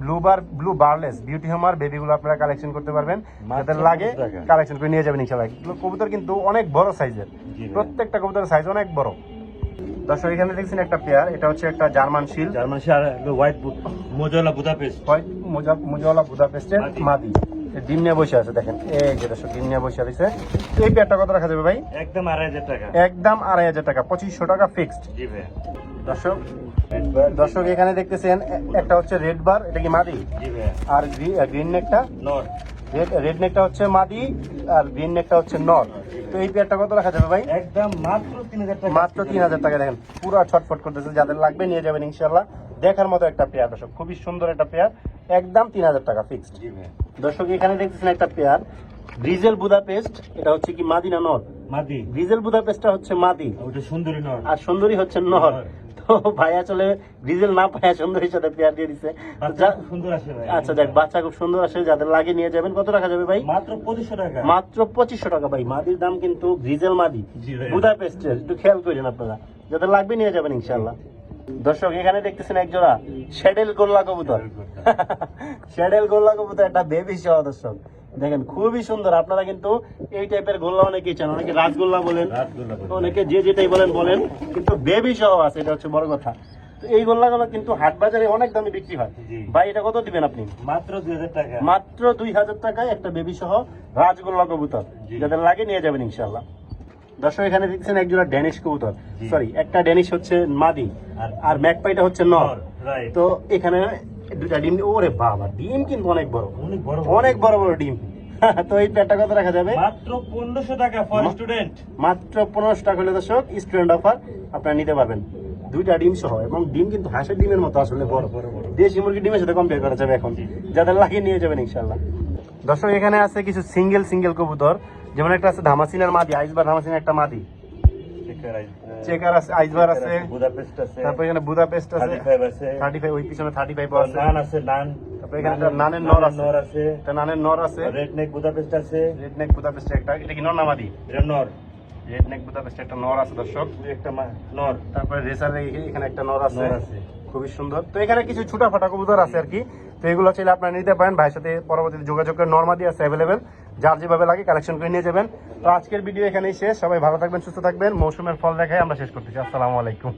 ব্লু বারলেস বিউটি হোমার বেবিগুলো আপনারা কালেকশন করতে পারবেন। যাদের লাগে কালেকশন করে নিয়ে যাবেন ইনশাআল্লাহ। এগুলো কবুতর কিন্তু অনেক বড় সাইজের, প্রত্যেকটা কবুতরের সাইজ অনেক বড়। দর্শক এখানে দেখছেন একটা পেয়ার, এটা হচ্ছে একটা জার্মান শিল, জার্মান শিল আর হোয়াইট মোজালা বুদাপেস্ট, হোয়াইট মোজাওয়ালা বুদাপেস্টের মাদি, ডিম নিয়ে বসে আছে। দেখেন এই যে দর্শক ডিম নিয়ে বসে আছে। এই পেয়ারটা কত রাখা যাবে ভাই? একদম 2500 টাকা, একদম 2500 টাকা, 2500 টাকা ফিক্সড। জি ভাই। দর্শক এখানে দেখতেছেন একটা হচ্ছে রেড বার, এটা কি মাদি? জি ভাই। আর গ্রিন নেকটা নর, রেড নেকটা হচ্ছে মাদি আর গ্রিন নেকটা হচ্ছে নর। তো এই পেয়ারটা কত রাখা যাবে ভাই? একদম মাত্র 3000 টাকা, মাত্র 3000 টাকা। দেখেন পুরো ছটফট করতেছে, যাদের লাগবে নিয়ে যাবেন ইনশাআল্লাহ। দেখার মতো একটা পেয়ার দর্শক, খুবই সুন্দর একটা পেয়ার, একদম 3000 টাকা ফিক্সড। জি ভাই। দর্শক এখানে দেখতেছেন একটা পেয়ার গ্রিজেল বুদাপেস্ট, এটা হচ্ছে কি মাদি না নর? মাদি। গ্রিজেল বুদাপেস্টটা হচ্ছে মাদি, ওটা সুন্দরী নর, আর সুন্দরী হচ্ছে নর। তো ভাই আসলে গ্রিজেল না পায় সুন্দরীর সাথে পেয়ার দিয়ে দিছে। সুন্দর আসে ভাই। আচ্ছা দেখ, বাচ্চা খুব সুন্দর আসে, যাদের লাগে নিয়ে যাবেন। কত রাখা যাবে ভাই? মাত্র 2500 টাকা, মাত্র 2500 টাকা ভাই। মাদির দাম কিন্তু গ্রিজেল মাদি জি ভাই। বুদাপেস্টের, একটু খেয়াল করেন আপনারা, যাদের লাগবে নিয়ে যাবেন ইনশাআল্লাহ। দর্শক এখানে দেখতেছেন এক জোড়া শ্যাডেল গোল্লা কবুতর, শ্যাডেল গোল্লা কবুতর একটা বেবি সহ। দর্শক দেখেন খুবই সুন্দর। আপনারা কিন্তু এই টাইপের গোল্লা অনেকেই চান, অনেকে রাসগোল্লা বলেন, অনেকে যে যেটাই বলেন, কিন্তু বেবি সহ আছে, এটা হচ্ছে বড় কথা। তো এই গোল্লাগুলো কিন্তু হাট বাজারে অনেক দামে বিক্রি হয়। ভাই এটা কত দিবেন আপনি? মাত্র 2000 টাকা, মাত্র 2000 টাকায় একটা বেবি সহ রাজগোল্লা কবুতর, যাদের লাগে নিয়ে যাবেন ইনশাআল্লাহ। দর্শক এখানে দেখছেন এক জোড়া ড্যানিশ কবুতর, সরি একটা ড্যানিশ হচ্ছে মাদি আর ম্যাকপাইটা হচ্ছে নর। তো এখানে দুটা ডিম, ওরে বাবা ডিম কিন্তু অনেক বড়, অনেক বড় বড় ডিম। তো এই পেয়ারটা কত রাখা যাবে? মাত্র 1500 টাকা ফর স্টুডেন্ট, মাত্র 1500 টাকা হলে দর্শক স্টুডেন্ট অফার আপনারা নিতে পারবেন, দুইটা ডিম সহ। এবং ডিম কিন্তু হাঁসের ডিমের মতো আসলে বড়, দেশি মুরগির ডিমের সাথে কম্পেয়ার করা যাবে এখন। যাদের লাগিয়ে নিয়ে যাবেন ইনশাআল্লাহ। দর্শক এখানে আছে কিছু সিঙ্গেল কবুতর, যেমন একটা আছে ধামাসিনার মাদি, আইসবার ধামাসিনার একটা মাদি, চেকার আছে, আইসবার আছে, বুদাপেস্ট আছে, তারপর এখানে বুদাপেস্ট আছে, 35 আছে, 35 ওই পিছনে 35 আছে, নান আছে, নান, তারপর এখানে একটা নানের নর আছে, একটা নানের নর আছে, রেড নেক বুদাপেস্ট আছে, রেড নেক বুদাপেস্ট একটা, এটা কি নর না মাদি? এটা নর, রেড নেক বুদাপেস্ট একটা নর আছে দর্শক, একটা নর, তারপরে রেসার এখানে একটা নর আছে, খুবই সুন্দর। তো এখানে কিছু ছোটা ফাটা কবুতর আছে আর কি। তো এগুলো চাইলে আপনারা নিতে পারেন, ভাইয়ের সাথে পরবর্তীতে যোগাযোগ করে নরমাদি আছে অ্যাভেলেবেল, যার যেভাবে লাগে কালেকশন করে নিয়ে যাবেন। তো আজকের ভিডিও এখানেই শেষ, সবাই ভালো থাকবেন, সুস্থ থাকবেন। মৌসুমের ফল দেখায় আমরা শেষ করতেছি। আসসালামু আলাইকুম।